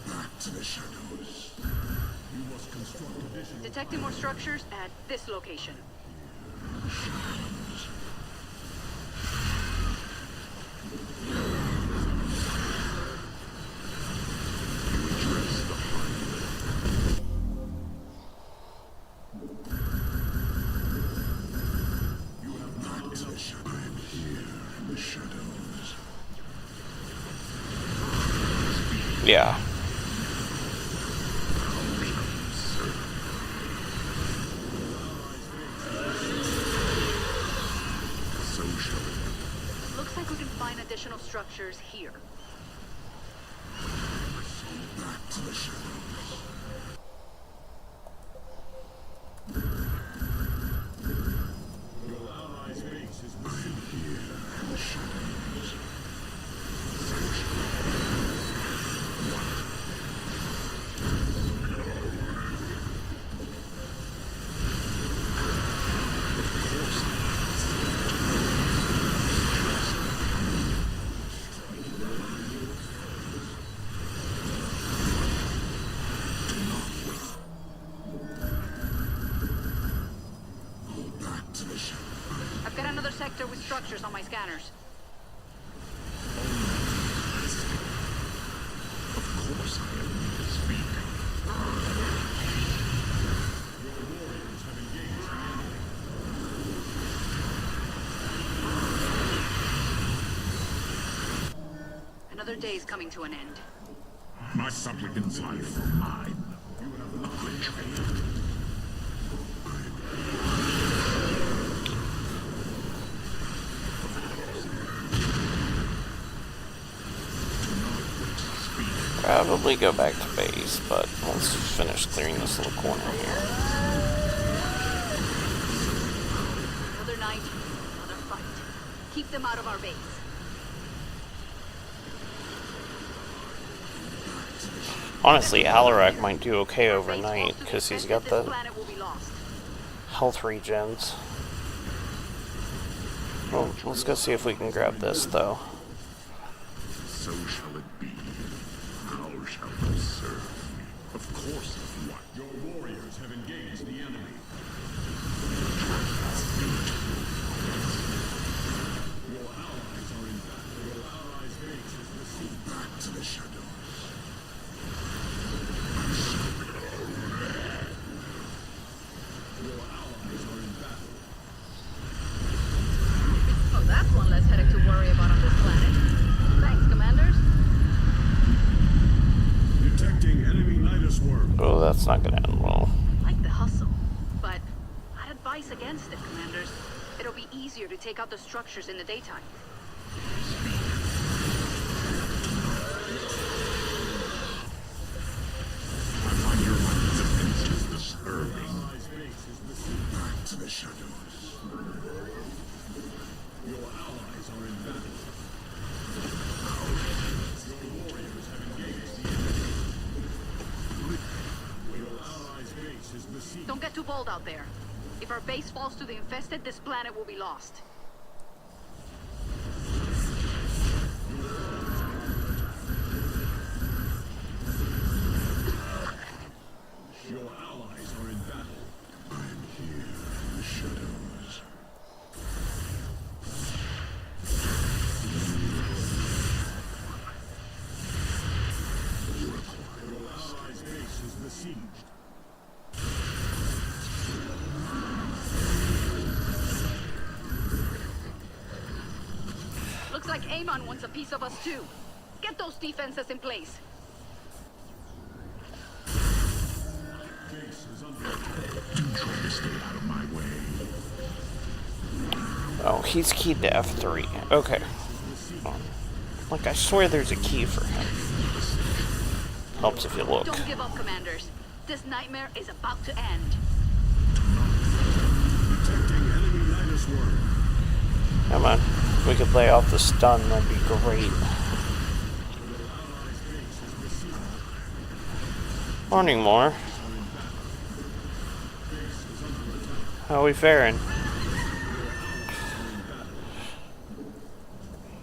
Back to the shadows. You must construct additional. Detecting more structures at this location. Address the high. You have not enough. I am here in the shadows. Yeah. So shall it. Looks like we can find additional structures here. Back to the shadows. sector with structures on my scanners. Of course I am need to speak. Your warriors have engaged the enemy. Another day's coming to an end. My supplicant's life, mine. You have not betrayed. Probably go back to base, but let's finish clearing this little corner here. Another night, another fight. Keep them out of our base. Honestly, Alarak might do okay overnight, because he's got the Planet will be lost. health regens. Well, let's go see if we can grab this, though. So shall it be. How shall you serve me? Of course what? Your warriors have engaged the enemy. Your allies are in battle. Your allies' base is received. Back to the shadows. Your allies are in battle. Oh, that's one less headache to worry about on this planet. Thanks, commanders. Detecting enemy Nidus worm. Oh, that's not gonna end well. Like the hustle, but I'd advise against it, commanders. It'll be easier to take out the structures in the daytime. I find your weapons defenses disturbing. Back to the shadows. Your allies are in battle. Your warriors have engaged the enemy. Your allies' base is besieged. Don't get too bold out there. If our base falls to the infested, this planet will be lost. Your allies are in battle. I'm here in the shadows. Your allies' base is besieged. Looks like Amon wants a piece of us too. Get those defenses in place. Base is under attack. Do try to stay out of my way. Oh, he's keyed to F3. Okay. Like, I swear there's a key for him. Helps if you look. Don't give up, commanders. This nightmare is about to end. Detecting enemy Nidus worm. Come on. If we could lay off the stun, that'd be great. Morning, more. How are we faring?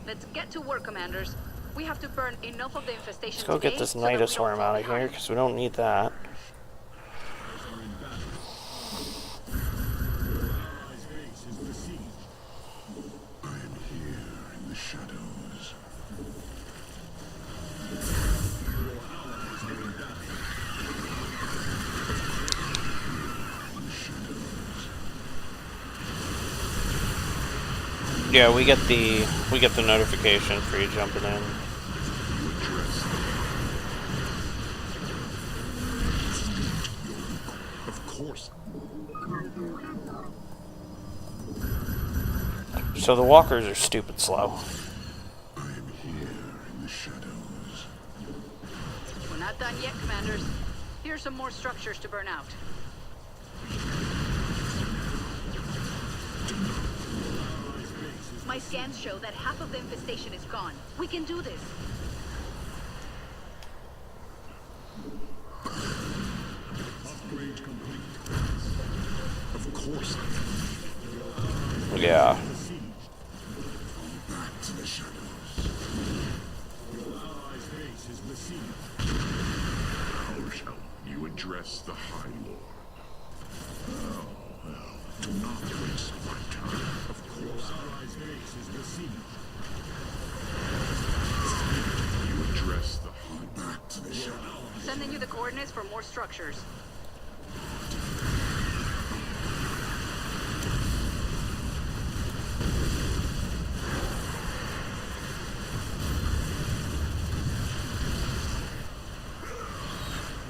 Let's get to work, commanders. We have to burn enough of the infestation Let's go get today this so that we Nidus don't worm fall out of here, behind. because we don't need that. I am here in the shadows. Your allies are in battle. In the shadows. Yeah, we get the notification for you jumping in. You address them. Of course. So the walkers are stupid slow. I am here in the shadows. We're not done yet, commanders. Here's some more structures to burn out. My scans show that half of the infestation is gone. We can do this. Upgrade complete. Of course. Yeah. Back to the shadows. Your allies' base is besieged. How shall you address the High Lord? Oh, well, do not waste my time. Of course. you the coordinates for more structures.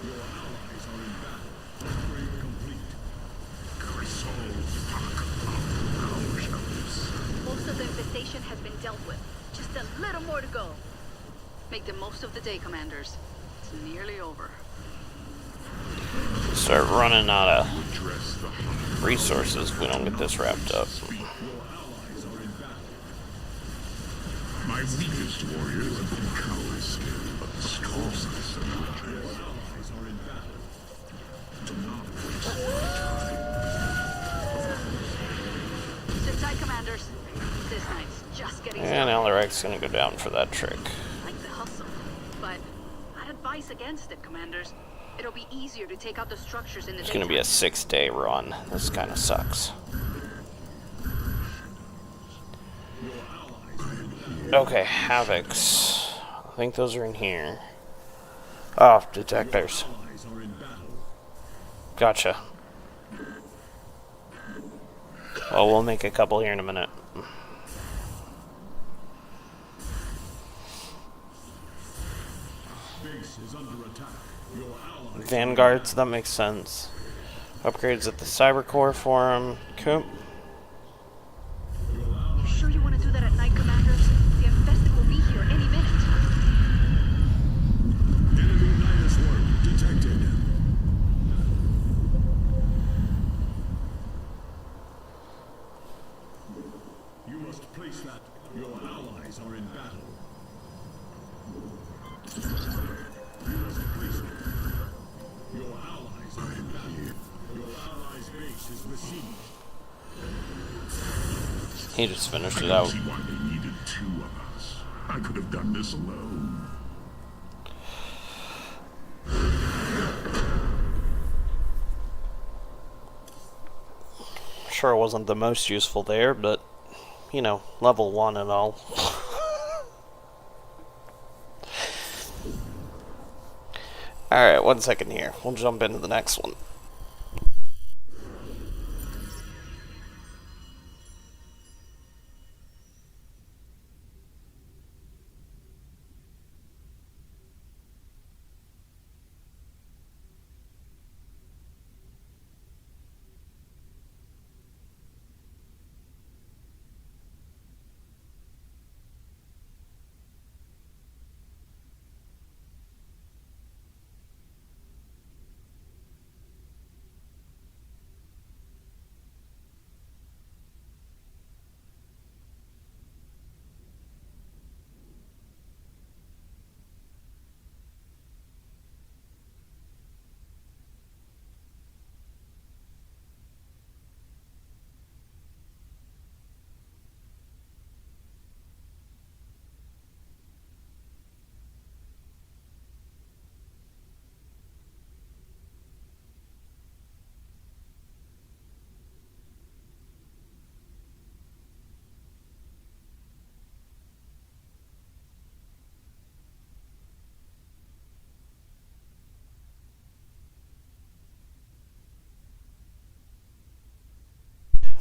Your allies are in battle. Upgrade complete. Most of the infestation has been dealt with. Just a little more to go. Make the most of the day, commanders. It's nearly over. Start running out of Address the hunt. resources if we don't get this wrapped up. Your allies are in battle. My weakest warriors have been cowards, but the strongest are not. Your allies are in battle. Do not waste my time. Sit tight, commanders. This night's just getting And started. Alarak's gonna go down for that trick. Like the hustle, but I'd advise against it, commanders. It'll be easier to take out the structures in the It's gonna be a 6-day run. This kind of sucks. Okay, Havocs. I think those are in here. Oh, detectors. Allies are in battle. Gotcha. Well, we'll make a couple here in a minute. Base is under attack. Your allies. Vanguards, that makes sense. Upgrades at the Cyber Core Forum. Coop. You sure you want to do that at night, commanders? The infested will be here any minute. Enemy Nidus worm detected. You must place that. Your allies are in battle. You must place it. Your allies are in battle. Your allies' base is besieged. He just finished it out. See why they needed two of us. I could have done this alone. Sure, it wasn't the most useful there, but, you know, level 1 and all. Alright, 1 second here. We'll jump into the next one.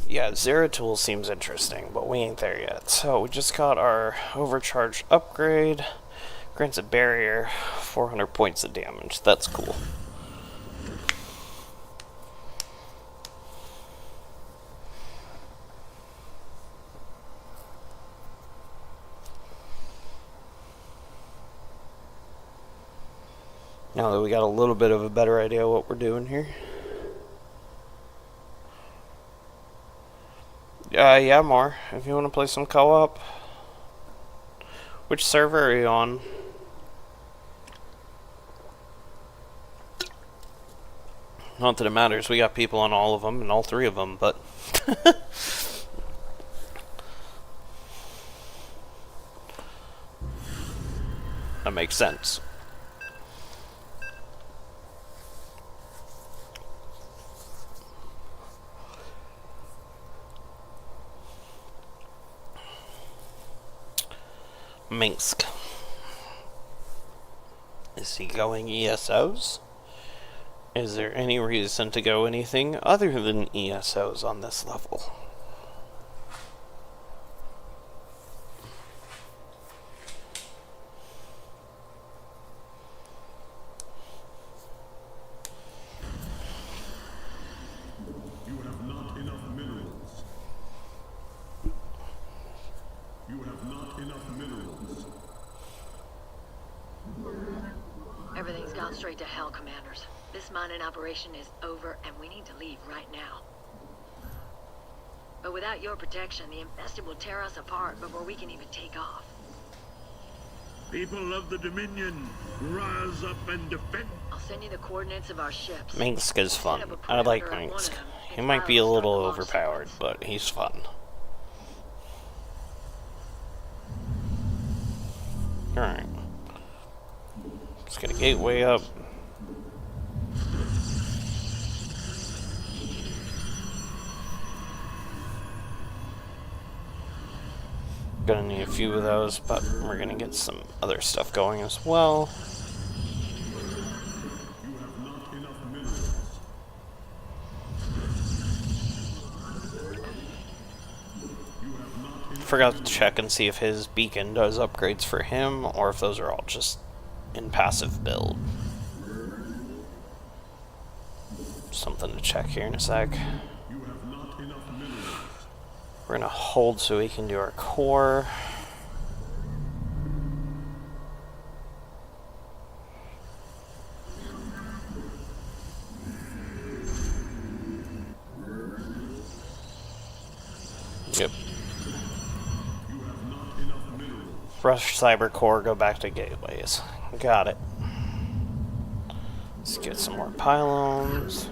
Yeah, Zeratul seems interesting, but we ain't there yet. So, we just got our overcharge upgrade. Grants a barrier, 400 points of damage. That's cool. Now that we got a little bit of a better idea what we're doing here. Yeah, more. If you want to play some co-op. Which server are you on? Not that it matters. We got people on all of them, and all 3 of them, but... that makes sense. Minsk. Is he going ESOs? Is there any reason to go anything other than ESOs on this level? You have not enough minerals. You have not enough minerals. Everything's gone straight to hell, Commanders. This mining operation is over, and we need to leave right now. But without your protection, the infested will tear us apart before we can even take off. People of the Dominion, rise up and defend. I'll send you the coordinates of our ships. Minsk is fun. Set up a I like perimeter at one Minsk. of them, He and might be a fire will little start the launch overpowered, sequence. but he's fun. Alright. Let's get a gateway up. Gonna need a few of those, but we're gonna get some other stuff going as well. You have not enough minerals. Forgot to check and see if his beacon does upgrades for him, or if those are all just in passive build. Something to check here in a sec. You have not enough minerals. We're gonna hold so we can do our core. Yep. You have not enough minerals. Rush cyber core, go back to gateways. Got it. Let's get some more pylons.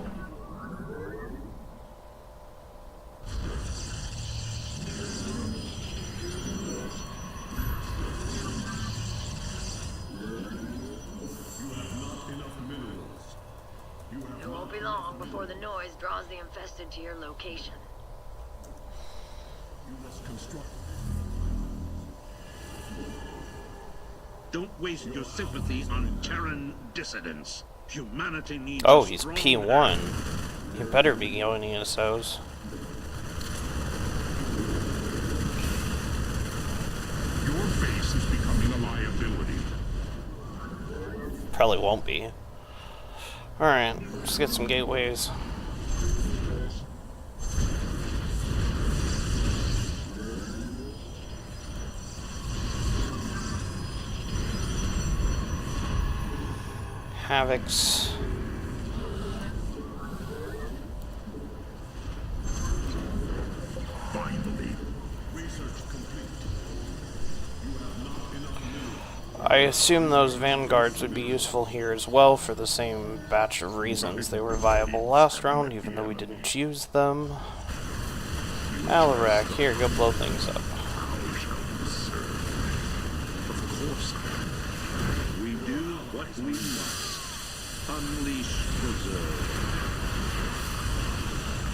It won't be long before the noise draws the infested to your location. You must construct. Don't waste your sympathy on Terran dissidents. Humanity needs. Oh, a he's strong P1. He better be going ESOs. Your base is becoming a liability. Probably won't be. Alright, let's get some gateways. Havocs. Finally. Research complete. You have not enough minerals. I assume those vanguards would be useful here as well for the same batch of reasons they were viable last round, even though we didn't use them. Alarak, here, go blow things up. How shall we serve? Of course. We do what we must. Unleash preserve.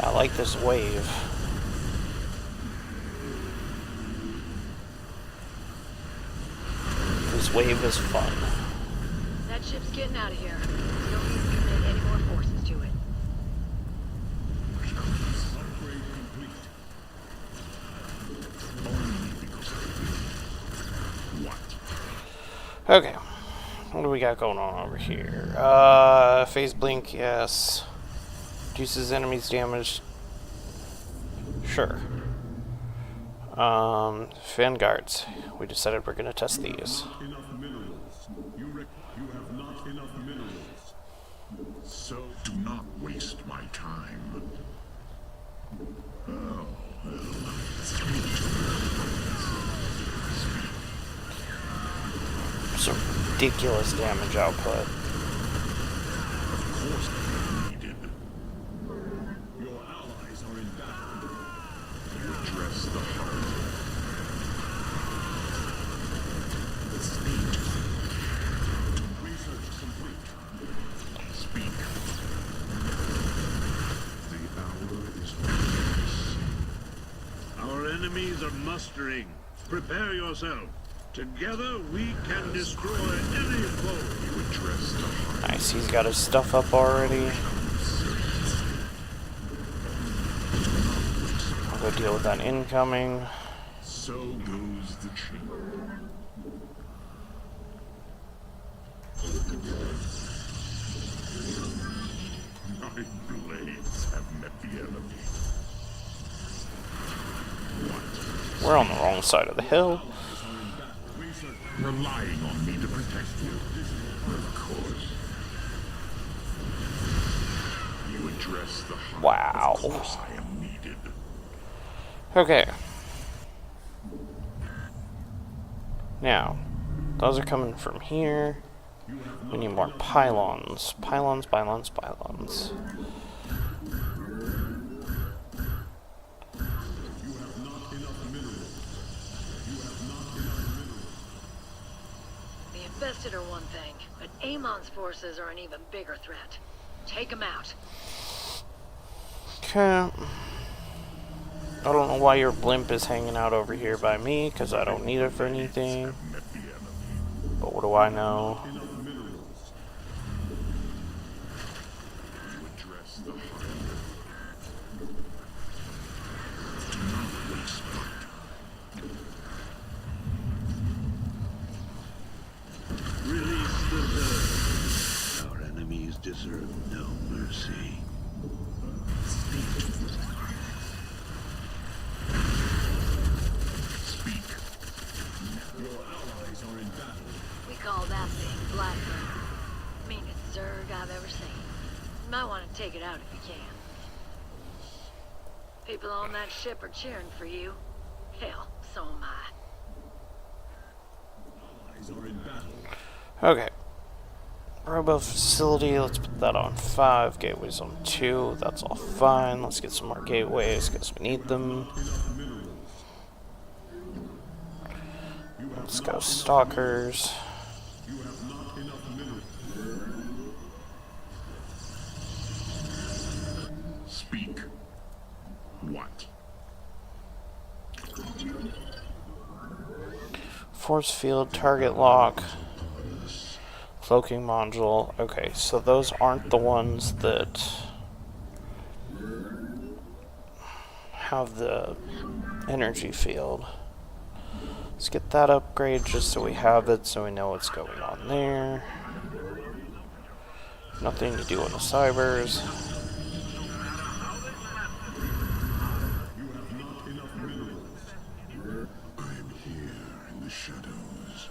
I like this wave. This wave is fun. That ship's getting out of here. We don't need to commit any more forces to it. Upgrade complete. Only because of you. What? Okay. What do we got going on over here? Phase blink, yes. Reduces enemies' damage. Sure. Vanguards. We decided we're gonna test these. Enough minerals. You have not enough minerals. So do not waste my time. Oh, Some ridiculous damage output. of course needed. Your allies are in battle. You address the heart. Speak. Research complete. Speak. The hour is precious. Our enemies are mustering. Prepare yourself. Together we can destroy any foe. You address the heart. Nice, he's got his stuff up already. I'll go deal with that incoming. So goes the chamber. My blades have met the enemy. We're on the wrong side of the hill. Relying on me to protect you. Of course. You address the heart. Wow. Of course I am needed. Okay. Now, those are coming from here. We need more pylons. Pylons, pylons, pylons. The infested are one thing, but Amon's forces are an even bigger threat. Take them out. Okay. I don't know why your blimp is hanging out over here by me, because I don't need it for anything. But what do I know? Release the herd. Our enemies deserve no mercy. Speak. Your allies are in battle. We call that thing Blackburn. Meanest Zerg I've ever seen. You might want to take it out if you can. People on that ship are cheering for you. Hell, so am I. Allies are in battle. Okay. Robo facility, let's put that on 5. Gateways on 2. That's all fine. Let's get some more gateways because we need them. Let's go stalkers. Speak. What? Force field, target lock, cloaking module. Okay, so those aren't the ones that have the energy field. Let's get that upgrade just so we have it, so we know what's going on there. Nothing to do on the cybers. I'm here in the shadows.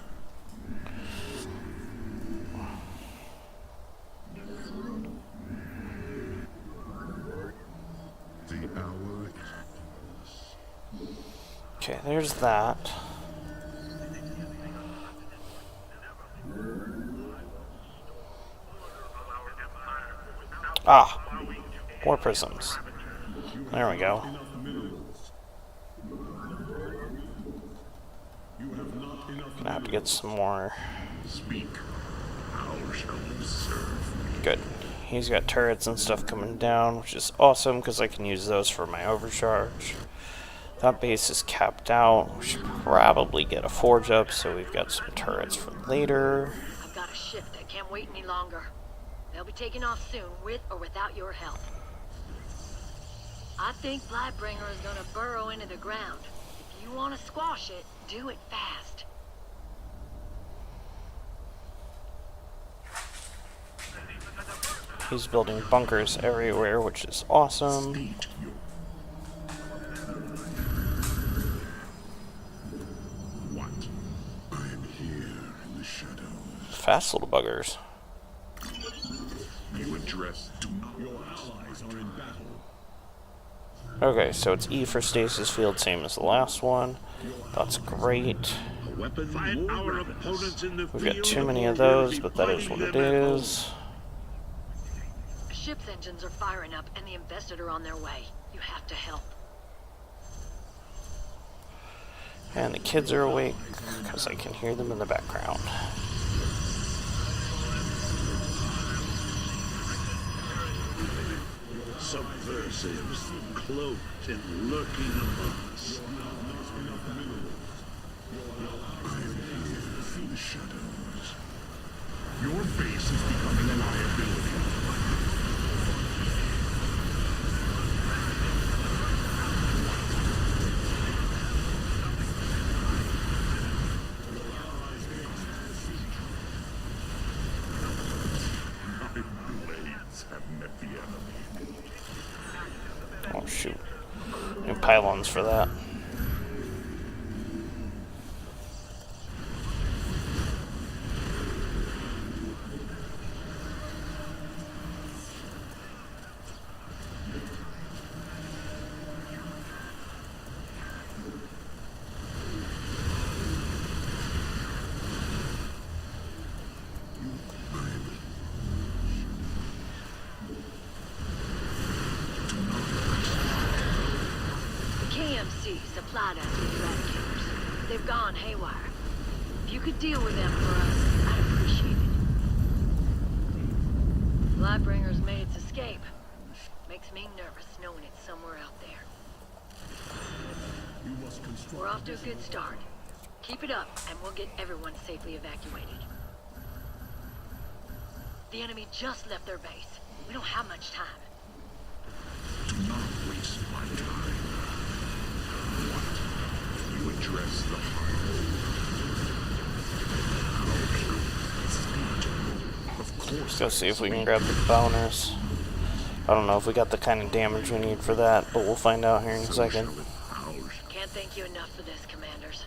The hour is... Okay, there's that. Ah, more prisms. There we go. Gonna have to get some more. Speak. How shall you serve? Good. He's got turrets and stuff coming down, which is awesome because I can use those for my overcharge. That base is capped out. We should probably get a forge up so we've got some turrets for later. I've got a ship that can't wait any longer. They'll be taking off soon, with or without your help. I think Blightbringer is gonna burrow into the ground. If you want to squash it, do it fast. He's building bunkers everywhere, which is awesome. State your... What? I am here in the shadows. Fast little buggers. You address... Do not... Your allies are in battle. Okay, so it's E for stasis field, same as the last one. That's great. Weapon fight our opponents in the We've got too many of those, but that is what it is. The ship's engines are firing up, and the infested are on their way. You have to help. And the kids are awake, because I can hear them in the background. Subversives, cloaked and lurking among us. In the shadows. Your base is becoming a liability. My blades have met the enemy. Oh shoot. New pylons for that. KMC supplied us with eradicators. They've gone haywire. If you could deal with them for us, I'd appreciate it. Lightbringer's made its escape. Makes me nervous knowing it's somewhere out there. We're off to a good start. Keep it up, and we'll get everyone safely evacuated. The enemy just left their base. We don't have much time. Do not waste my time. What? You address the heart. Of course. Let's go see if we can grab the bonus. I don't know if we got the kind of damage we need for that, but we'll find out here in a second. Can't thank you enough for this, commanders.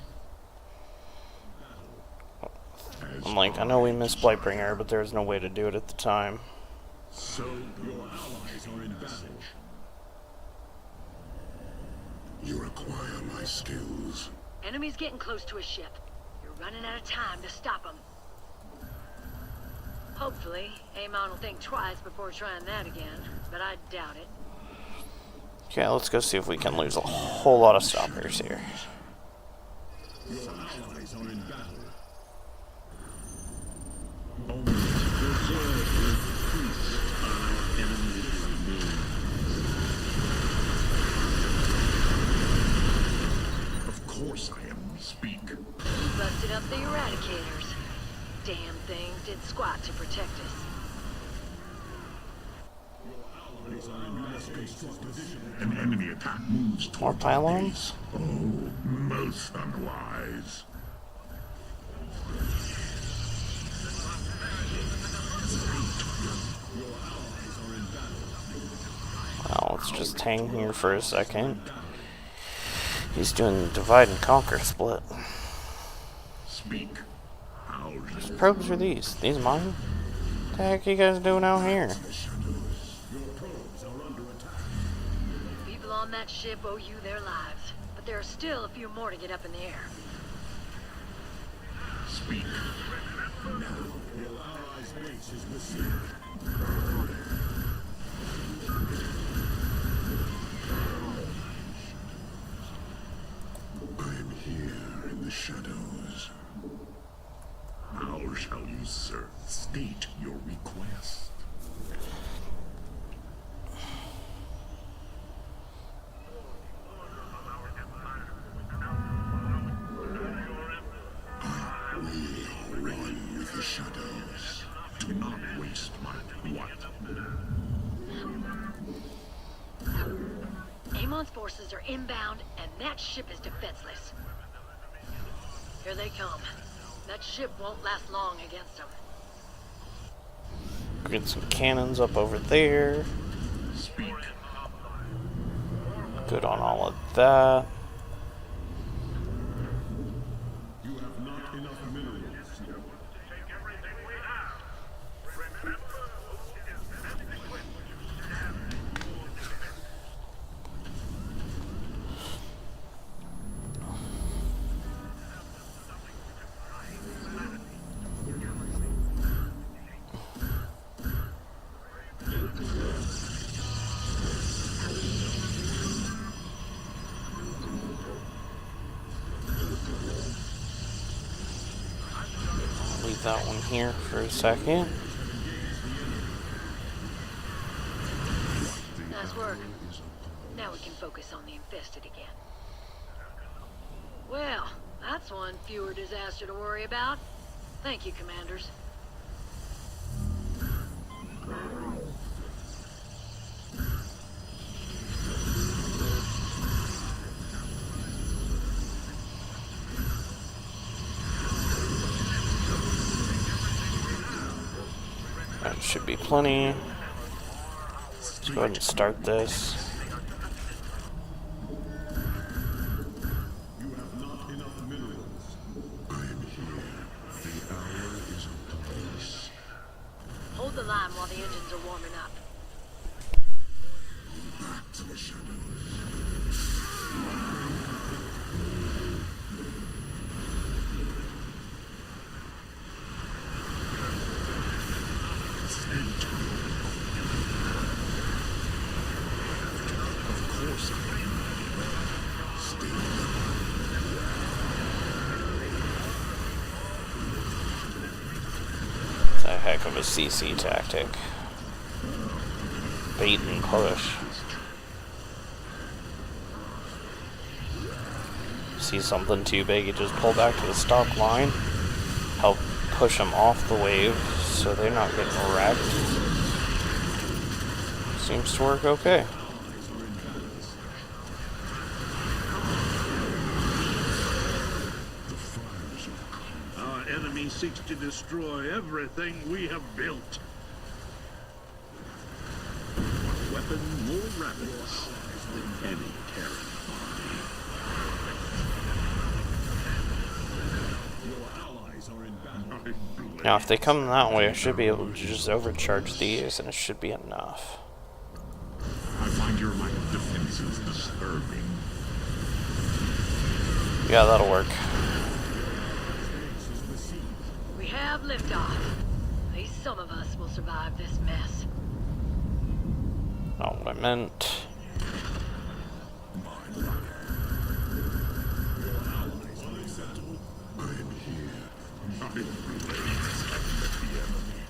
I'm like, I know we missed Blightbringer, but there's no way to do it at the time. So your allies are in battle. You require my skills. Enemy's getting close to a ship. You're running out of time to stop them. Hopefully, Amon will think twice before trying that again, but I doubt it. Okay, let's go see if we can lose a whole lot of stoppers here. Your allies are in battle. Of course I am. Speak. You busted up the eradicators. Damn things did squat to protect us. An enemy attack moves More toward pylons? Oh, most unwise. Well, let's just hang here for a second. He's doing the divide and conquer split. Speak. Whose probes are these? These mine? What the heck are you guys doing out here? People on that ship owe you their lives, but there are still a few more to get up in the air. Speak. I am here in the shadows. How shall you, sir? State your request. We run with the shadows. Do not waste my what? Amon's forces are inbound, and that ship is defenseless. Here they come. That ship won't last long against them. Get some cannons up over there. Speak. Good on all of that. You have not enough minerals. Leave that one here for a second. Nice work. Now we can focus on the infested again. Well, That's one fewer disaster to worry about. Thank you, Commanders. That should be plenty. Let's go ahead and start this. You have not enough minerals. I am here. The hour is upon us. Hold the line while the engines are warming up. Back to the shadows. Of course I am. Stay It's a heck of a CC tactic. Bait and push. See something too big, you just pull back to the stop line. Help push them off the wave so they're not getting wrecked. Seems to work okay. Our enemy seeks to destroy everything we have built. A weapon more ravenous than any Terran army. Your allies are in battle. Now if they come that way, I should be able to just overcharge these and it should be enough. I find your lack of defenses disturbing. Yeah, that'll work. We have liftoff. At least some of us will survive this mess. Not what I meant. I am here. I relate the enemy.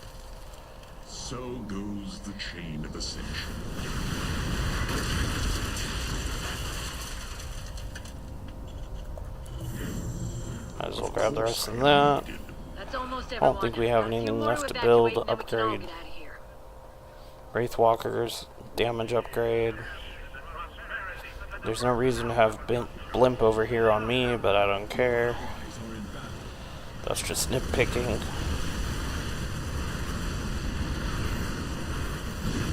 So goes the chain of ascension. Might as well grab the rest of that. That's almost I everyone. don't think we have If you anything want left to evacuate, build, then we can all upgrade. get out of here. Wraithwalkers, damage upgrade. There's no reason to have blimp over here on me, but I don't care. That's just nitpicking.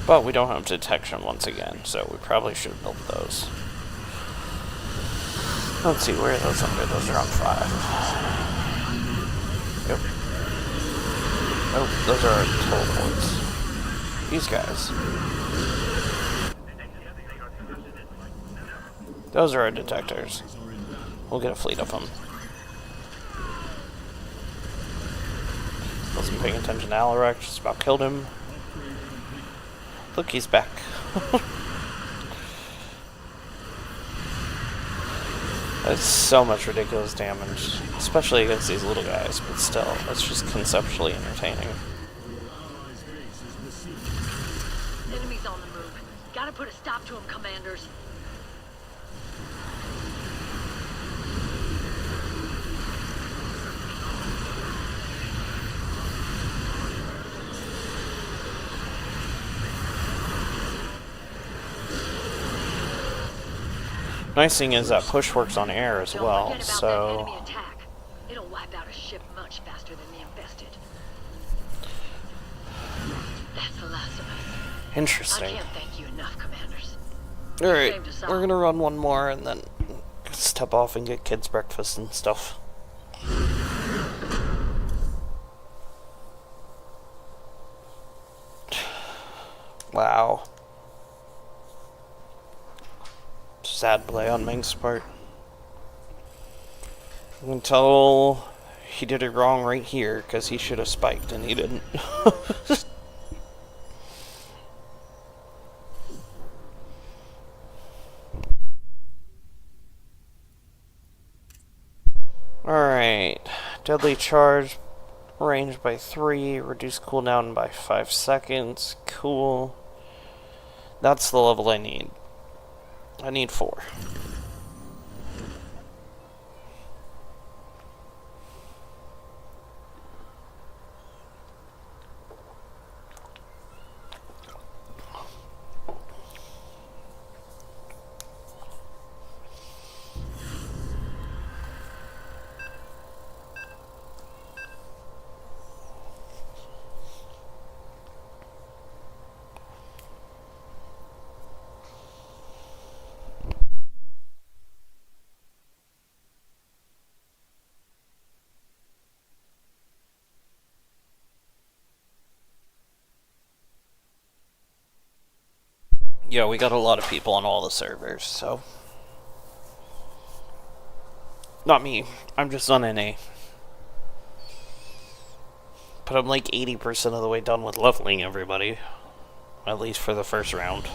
But we don't have detection once again, so we probably should have built those. Let's see, where are those under? Those are on 5. Yep. Oh, those are our teleports. These guys. Those are our detectors. We'll get a fleet of them. Wasn't paying attention to Alarak, just about killed him. Look, he's back. That's so much ridiculous damage, especially against these little guys, but still, it's just conceptually entertaining. Enemies on the move. Gotta put a stop to them, Commanders. Nice thing is that push works on air as Don't well, forget about that so enemy attack. It'll wipe out a ship much faster than the infested. That's the last of us. I interesting. can't thank you enough, Commanders. Alright, saved us all. we're gonna run one more and then step off and get kids breakfast and stuff. Wow. Sad play on Ming's part. You can tell he did it wrong right here because he should have spiked and he didn't. Alright. Deadly charge. Range by 3. Reduce cooldown by 5 seconds. Cool. That's the level I need. I need 4. Yeah, we got a lot of people on all the servers, so... Not me. I'm just on NA. But I'm like 80% of the way done with leveling everybody. At least for the first round.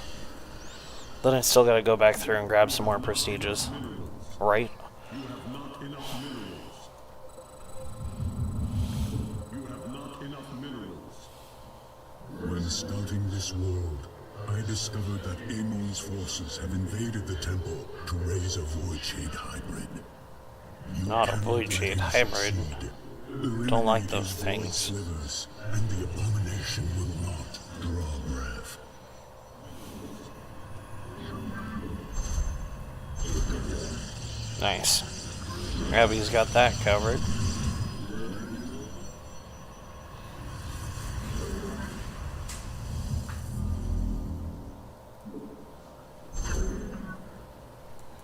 Then I still gotta go back through and grab some more prestiges. Right? You have not enough minerals. You have not enough minerals. When scouting this world, I discovered that Amon's forces have invaded the temple to raise a void shade hybrid. You Not a cannot void let shade him hybrid. succeed. Don't like Eliminate those his void things. slivers, and the abomination will not draw breath. Nice. Abby's got that covered.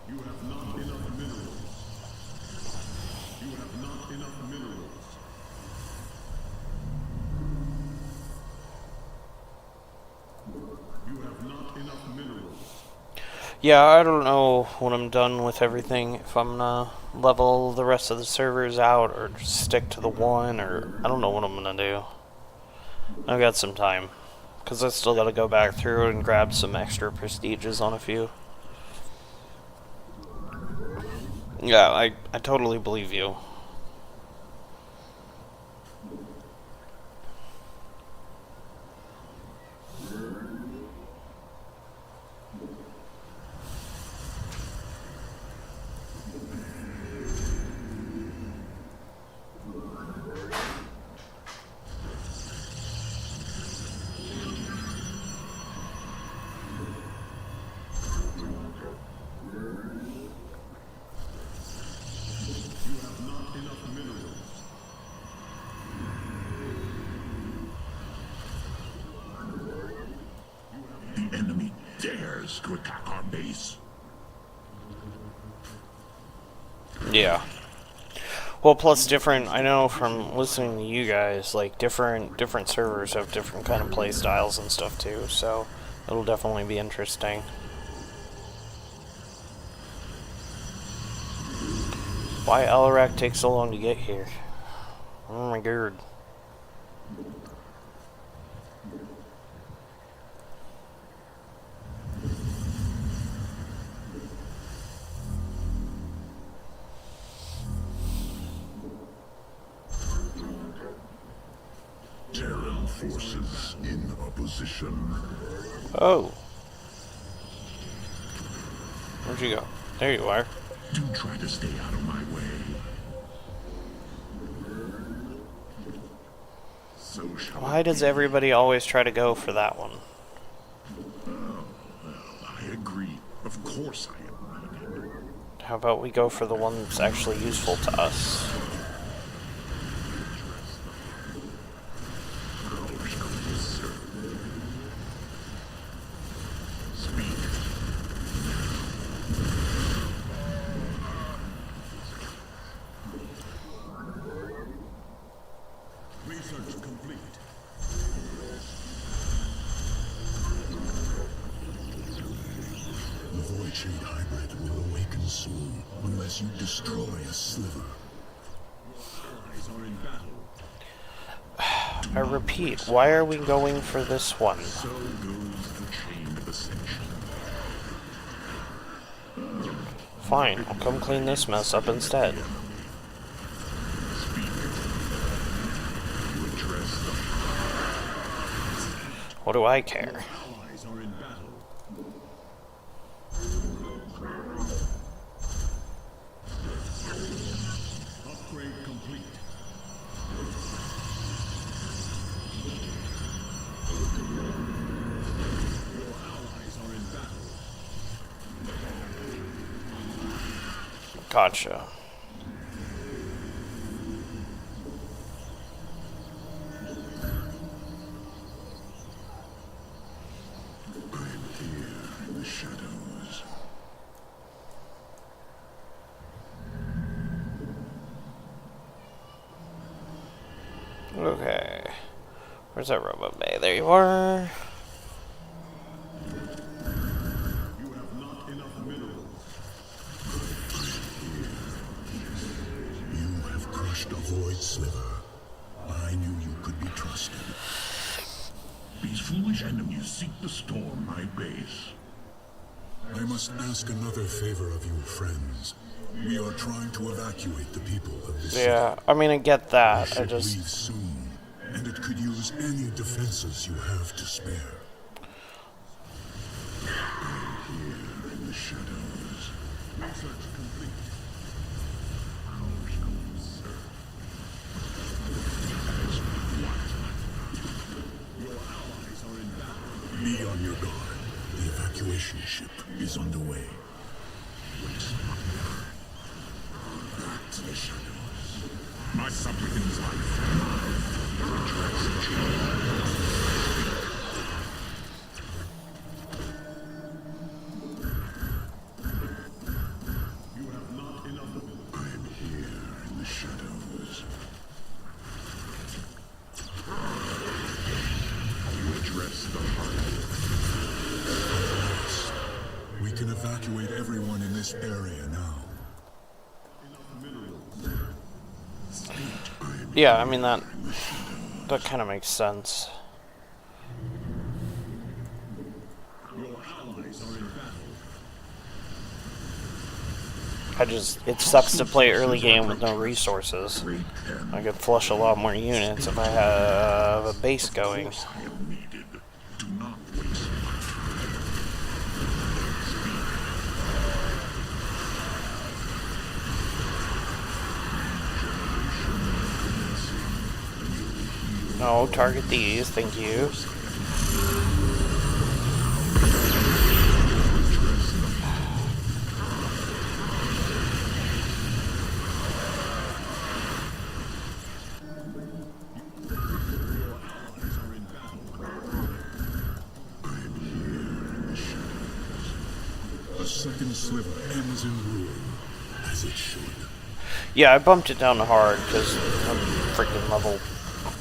You have not enough minerals. You have not enough minerals. You have not enough minerals. Yeah, I don't know when I'm done with everything, if I'm gonna level the rest of the servers out, or just stick to the one, or I don't know what I'm gonna do. I've got some time, because I still gotta go back through and grab some extra prestiges on a few. Yeah, I totally believe you. You have not enough minerals. The enemy dares to attack our base. Yeah. Well, plus different, I know from listening to you guys, like different servers have different kind of play styles and stuff too, so it'll definitely be interesting. Why Alarak takes so long to get here? Oh my god. Terran forces in opposition. Oh. Where'd you go? There you are. Do try to stay out of my way. So shall Why does everybody always try to go for that one? I agree. Of course I am. How about we go for the one that's actually useful to us? How shall we serve? Speak. Research complete. The Void Shade hybrid will awaken soon, unless you destroy a sliver. Your allies are in battle. I repeat, why are we going for this one? So goes the chain of ascension. Fine, I'll come clean this mess up instead. Speak. You address the What do I care? allies are in battle. Upgrade complete. Your allies are in battle. Gotcha. I am here in the shadows. Okay. Where's that robot bay? There you are. crushed a void sliver, I knew you could be trusted. These foolish enemies seek to storm my base. I must ask another favor of you, friends. We are trying to evacuate the people of this Yeah, city. I mean, I get that. The ship leaves soon, and it could use any defenses you have to spare. Here in the shadows. Research complete. Our schools, sir. Your allies are in battle. Be on your guard. The evacuation ship is underway. Back to the shadows. My supplicant's life. You have not enough. I am here in the shadows. You address the heart. We can evacuate everyone in this area now. Yeah, I mean, that kind of makes sense. Your allies are in battle. It sucks to play early game with no resources. I could flush a lot more units if I have a base going. I am needed. Do not waste my time. No, target these, thank you. A second sliver ends in ruin, as it should. Yeah, I bumped it down to hard because I'm freaking level,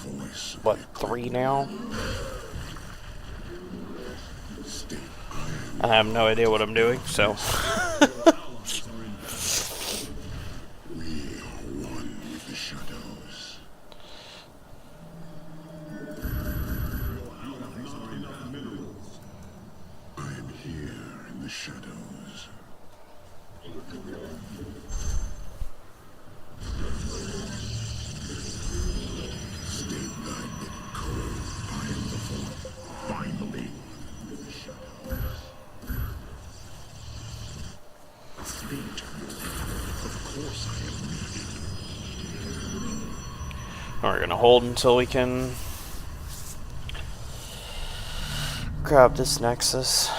Voice what, 3 now? state I have no idea what I'm doing, so. we are one with the shadows. I am here in the shadows. Stay guided, cold. I am the fourth. Finally. The shadows. Speak to me. Of course I am needed. We're gonna hold until we can grab this Nexus.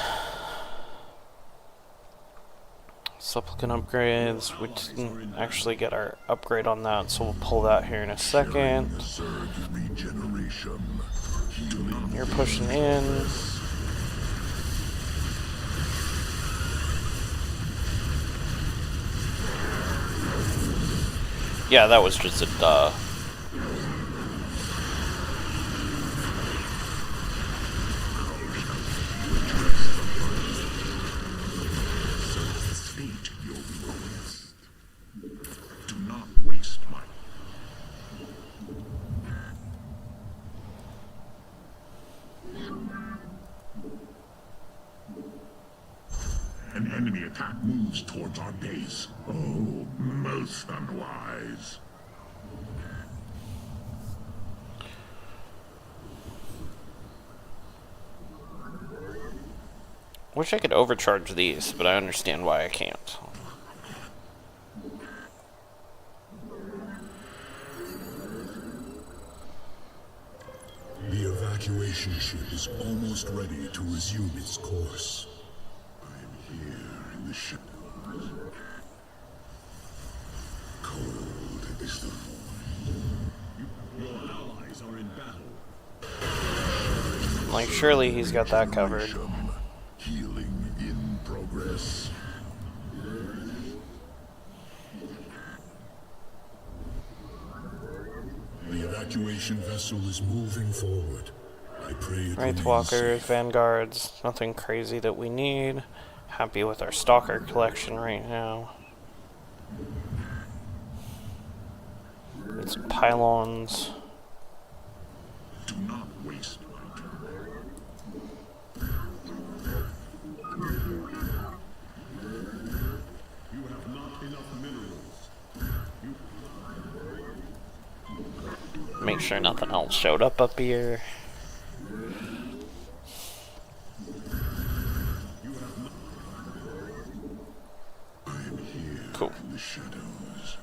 Supplicant upgrades. We didn't actually get our upgrade on that, so we'll pull that here in a second. The surge regeneration. Healing. You're pushing in. Yeah, that was just a duh. Fate your request. Do not waste my. An enemy attack moves towards our base. Oh, most unwise. Wish I could overcharge these, but I understand why I can't. The evacuation ship is almost ready to resume its course. I am here in the ship. Cold is the void. Your allies are in battle. Like, surely he's got that covered. Healing in progress. The evacuation vessel is moving forward. I pray it Wraith remains Walkers, safe. Vanguards, nothing crazy that we need. Happy with our Stalker collection right now. It's pylons. Do not waste my time. You have not enough minerals. Make sure nothing else showed up here. Cool. In the shadows.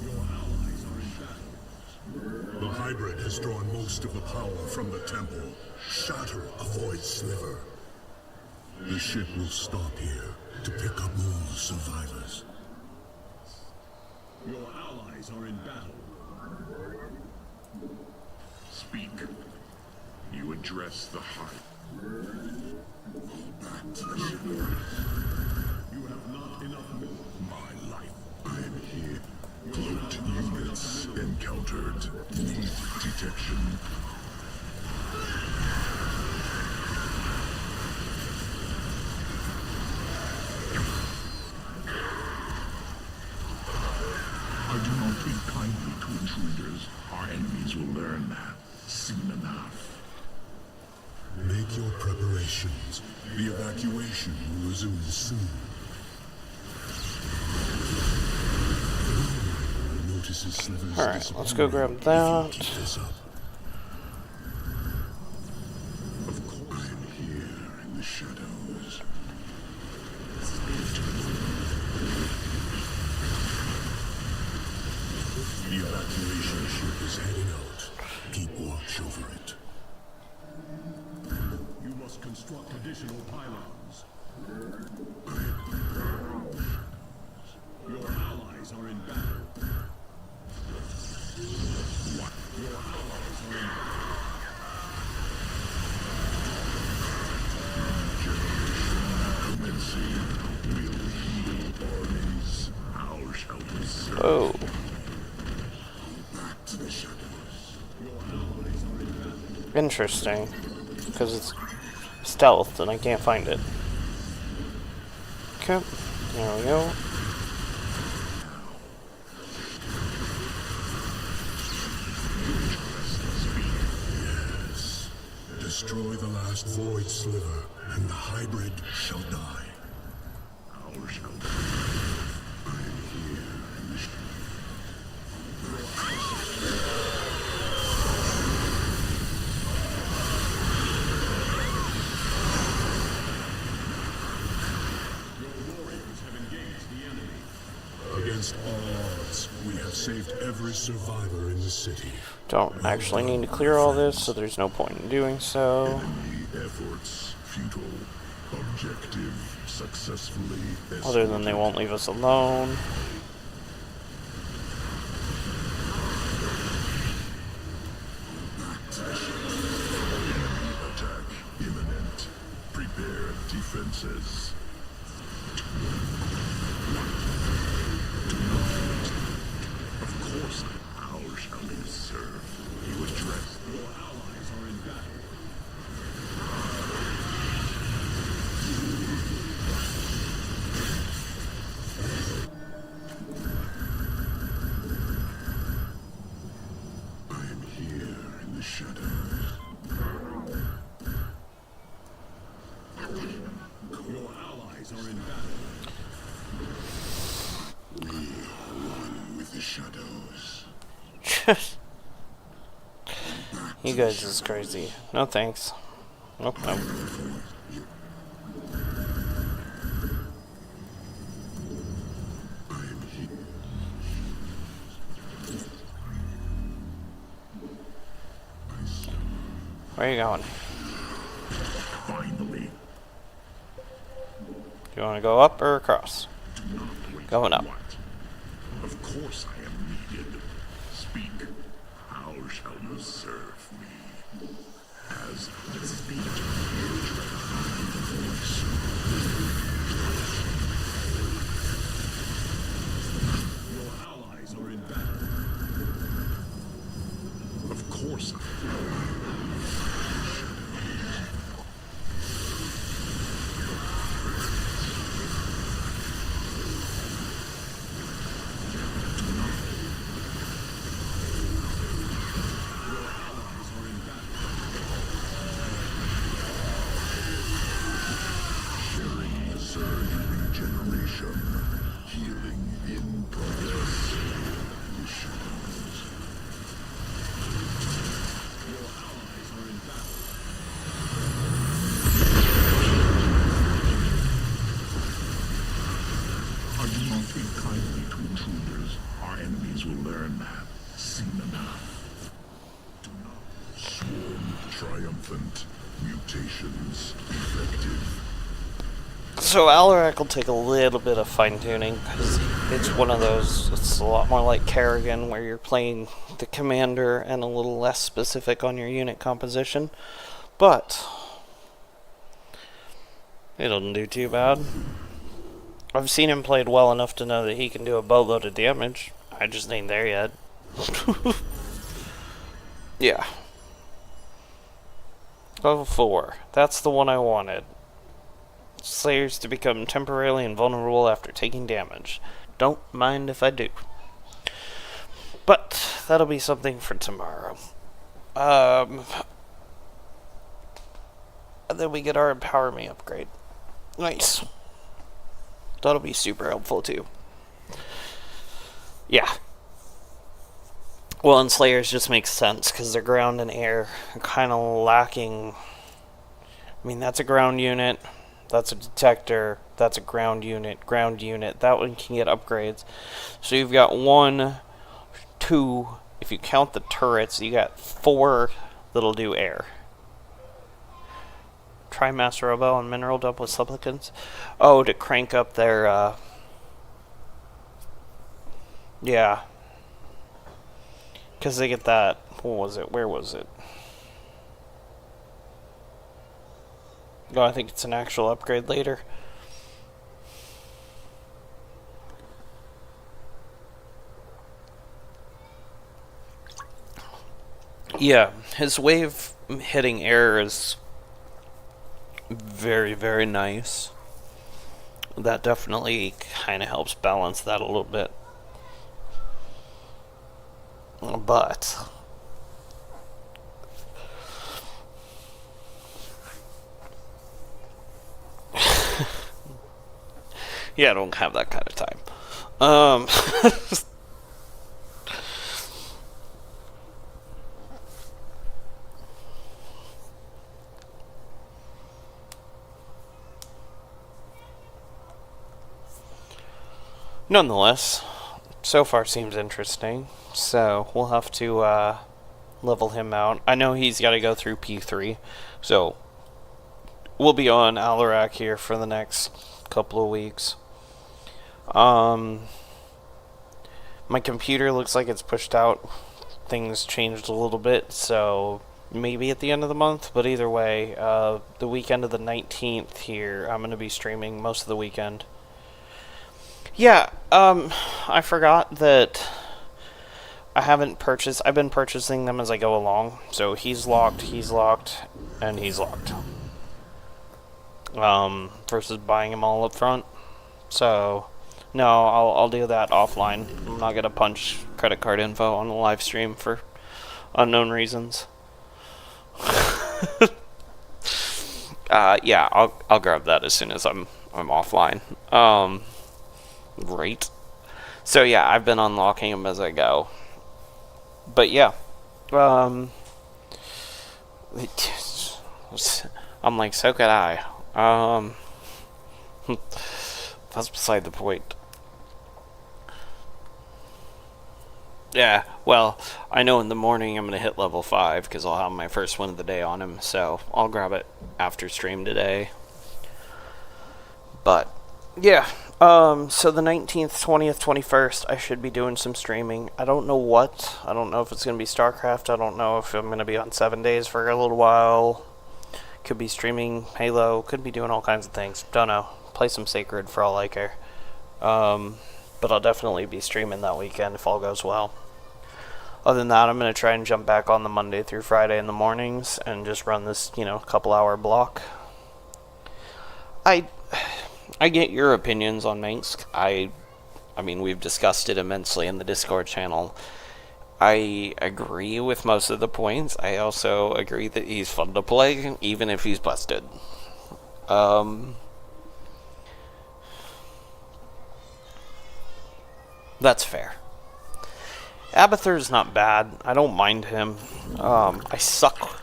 Your allies are in battle. The hybrid has drawn most of the power from the temple. Shatter a void sliver. The ship will stop here to pick up more survivors. Your allies are in battle. Speak. You address the heart. Back to the shadows. You have not enough my life. I am here. Cloaked units encountered. Need detection. I do not take kindly to intruders. Our enemies will learn that soon enough. Make your preparations. The evacuation will resume soon. Notices slivers. Alright, let's go grab that. Keep this up. Of course, I'm here in the shadows. The evacuation ship is heading out. Keep watch over it. You must construct additional pylons. Your allies are in battle. What? Your allies are in battle. Commencing. We'll heal armies. How shall we serve? Oh. Back to the shadows. Your allies are in battle. Interesting. Because it's stealth and I can't find it. Okay. There we go. Yes. Destroy the last void sliver, and the hybrid shall die. Our shall die. I am here in the Against all odds, we have saved every survivor in the city. Don't actually need to clear all this, so there's no point in doing so. Enemy efforts futile. Objective successfully. Other than they won't leave us alone. Attack imminent. Prepare defenses. Of course, how shall you serve? You address your allies are in battle. I am here in the shadows. Your allies are in battle. We are one with the shadows. You guys is crazy. No thanks. Nope, nope. Where are you going? Finally, Do you want to go up or across? do not wait. Going up. What? Of course I am needed. Speak. How shall you serve me? As the speech the voice. Your allies are in battle. Of course I am. triumphant. Mutations effective. So Alarak will take a little bit of fine-tuning, because it's one of those, it's a lot more like Kerrigan, where you're playing the commander and a little less specific on your unit composition. But it doesn't do too bad. I've seen him played well enough to know that he can do a boatload of damage. I just ain't there yet. Yeah. Level 4. That's the one I wanted. Slayers to become temporarily invulnerable after taking damage. Don't mind if I do. But that'll be something for tomorrow. And then we get our Empower Me upgrade. Nice. That'll be super helpful too. Yeah. Well, and Slayers just makes sense because they're ground and air are kind of lacking. I mean, that's a ground unit. That's a detector. That's a ground unit. Ground unit. That one can get upgrades. So you've got 1, 2. If you count the turrets, you got 4 that'll do air. Try Master Robo and Mineral Dump with Supplicants. Oh, to crank up their, yeah. Because they get that, what was it? Where was it? Oh, I think it's an actual upgrade later. Yeah, his wave hitting air is very, very nice. That definitely kind of helps balance that a little bit. But yeah, I don't have that kind of time. Nonetheless, so far seems interesting. So we'll have to level him out. I know he's got to go through P3, so we'll be on Alarak here for the next couple of weeks. My computer looks like it's pushed out. Things changed a little bit, so maybe at the end of the month, but either way, the weekend of the 19th here, I'm going to be streaming most of the weekend. Yeah, I forgot that I've been purchasing them as I go along, so he's locked, and he's locked. Versus buying them all up front. So, no, I'll do that offline. I'm not gonna punch credit card info on the live stream for unknown reasons. Yeah, I'll grab that as soon as I'm offline. Right. So yeah, I've been unlocking them as I go. But yeah, I'm like, so could I. That's beside the point. Yeah, well, I know in the morning I'm going to hit level 5 because I'll have my first one of the day on him, so I'll grab it after stream today. But, yeah, so the 19th, 20th, 21st, I should be doing some streaming. I don't know what. I don't know if it's going to be StarCraft. I don't know if I'm going to be on 7 days for a little while. Could be streaming Halo. Could be doing all kinds of things. Don't know. Play some Sacred for all I care. But I'll definitely be streaming that weekend if all goes well. Other than that, I'm going to try and jump back on the Monday through Friday in the mornings and just run this, couple hour block. I get your opinions on Minsk. I mean, we've discussed it immensely in the Discord channel. I agree with most of the points. I also agree that he's fun to play, even if he's busted. That's fair. Abathur's not bad. I don't mind him. I suck.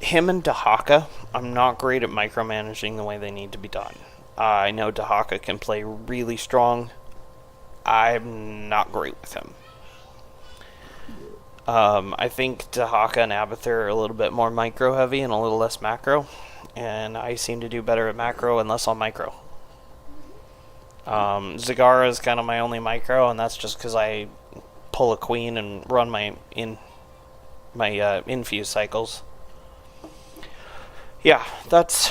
Him and Dahaka, I'm not great at micromanaging the way they need to be done. I know Dahaka can play really strong. I'm not great with him. I think Dahaka and Abathur are a little bit more micro heavy and a little less macro, and I seem to do better at macro and less on micro. Zagara is kind of my only micro, and that's just because I pull a queen and run my infuse cycles. Yeah, that's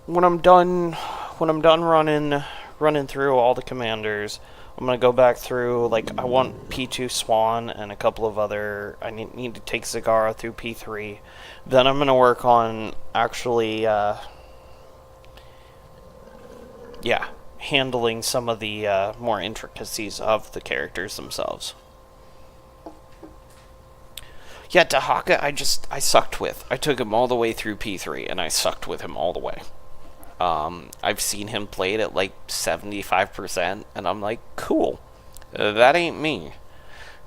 when I'm done. When I'm done running through all the commanders, I'm gonna go back through. Like, I want P2 Swan and a couple of other. I need to take Zagara through P3. Then I'm gonna work on actually, handling some of the more intricacies of the characters themselves. Yeah, Dahaka, I sucked with. I took him all the way through P3, and I sucked with him all the way. I've seen him played at like 75%, and I'm like, cool. That ain't me.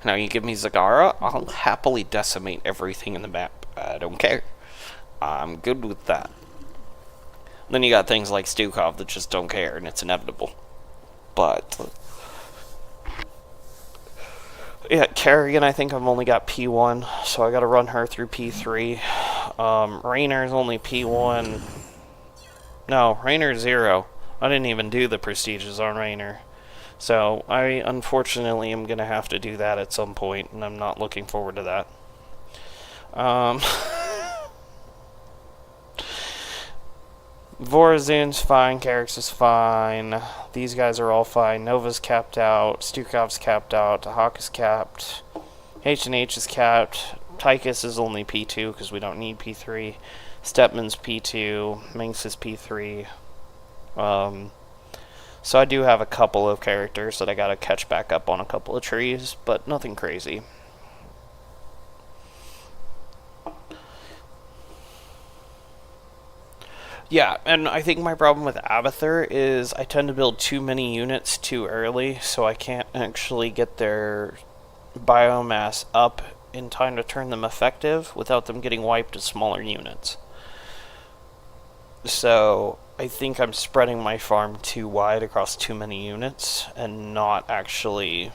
Now you give me Zagara, I'll happily decimate everything in the map. I don't care. I'm good with that. Then you got things like Stukov that just don't care, and it's inevitable. But yeah, Kerrigan, I think I've only got P1, so I gotta run her through P3. Raynor's only P1. No, Raynor's 0. I didn't even do the prestiges on Raynor. So, I unfortunately am gonna have to do that at some point, and I'm not looking forward to that. Vorazun's fine, Karax is fine, these guys are all fine, Nova's capped out, Stukov's capped out, Dahaka's capped, H&H is capped, Tychus is only P2 because we don't need P3, Stepman's P2, Minx is P3, so I do have a couple of characters that I gotta catch back up on a couple of trees, but nothing crazy. Yeah, and I think my problem with Abathur is I tend to build too many units too early, so I can't actually get their biomass up in time to turn them effective without them getting wiped to smaller units. So I think I'm spreading my farm too wide across too many units and not actually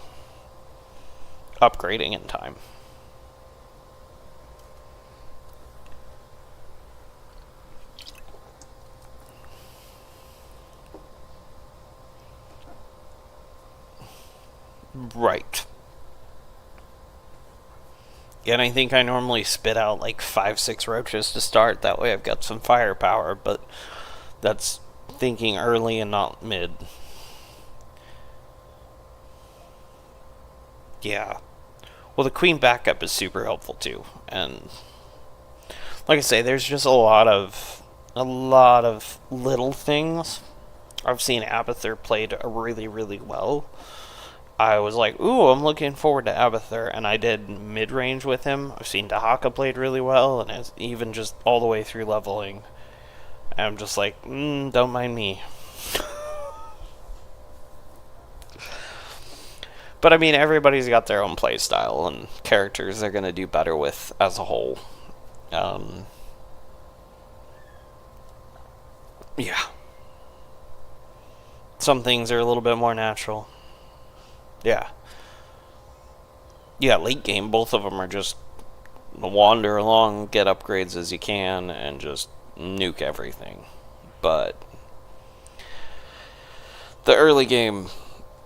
upgrading in time. Right. And I think I normally spit out like 5-6 roaches to start, that way I've got some firepower, but that's thinking early and not mid. Yeah. Well, the queen backup is super helpful too, and like I say, there's just a lot of little things. I've seen Abathur played really, really well. I was like, ooh, I'm looking forward to Abathur, and I did mid-range with him. I've seen Dahaka played really well, and it's even just all the way through leveling. And I'm just like, don't mind me. But I mean, everybody's got their own play style and characters they're going to do better with as a whole. Yeah. Some things are a little bit more natural. Yeah. Yeah, late game, both of them are just wander along, get upgrades as you can, and just nuke everything. But the early game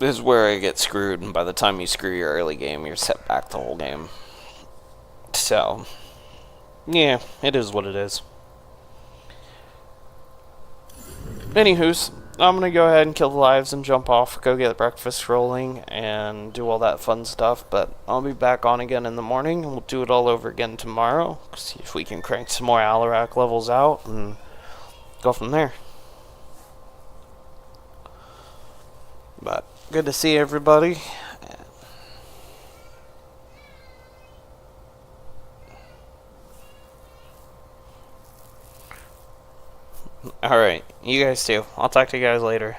is where I get screwed, and by the time you screw your early game, you're set back the whole game. So, yeah, it is what it is. Anywho's, I'm gonna go ahead and kill the lives and jump off, go get breakfast rolling, and do all that fun stuff, but I'll be back on again in the morning, and we'll do it all over again tomorrow, see if we can crank some more Alarak levels out, and go from there. But, good to see everybody. Alright, you guys too. I'll talk to you guys later.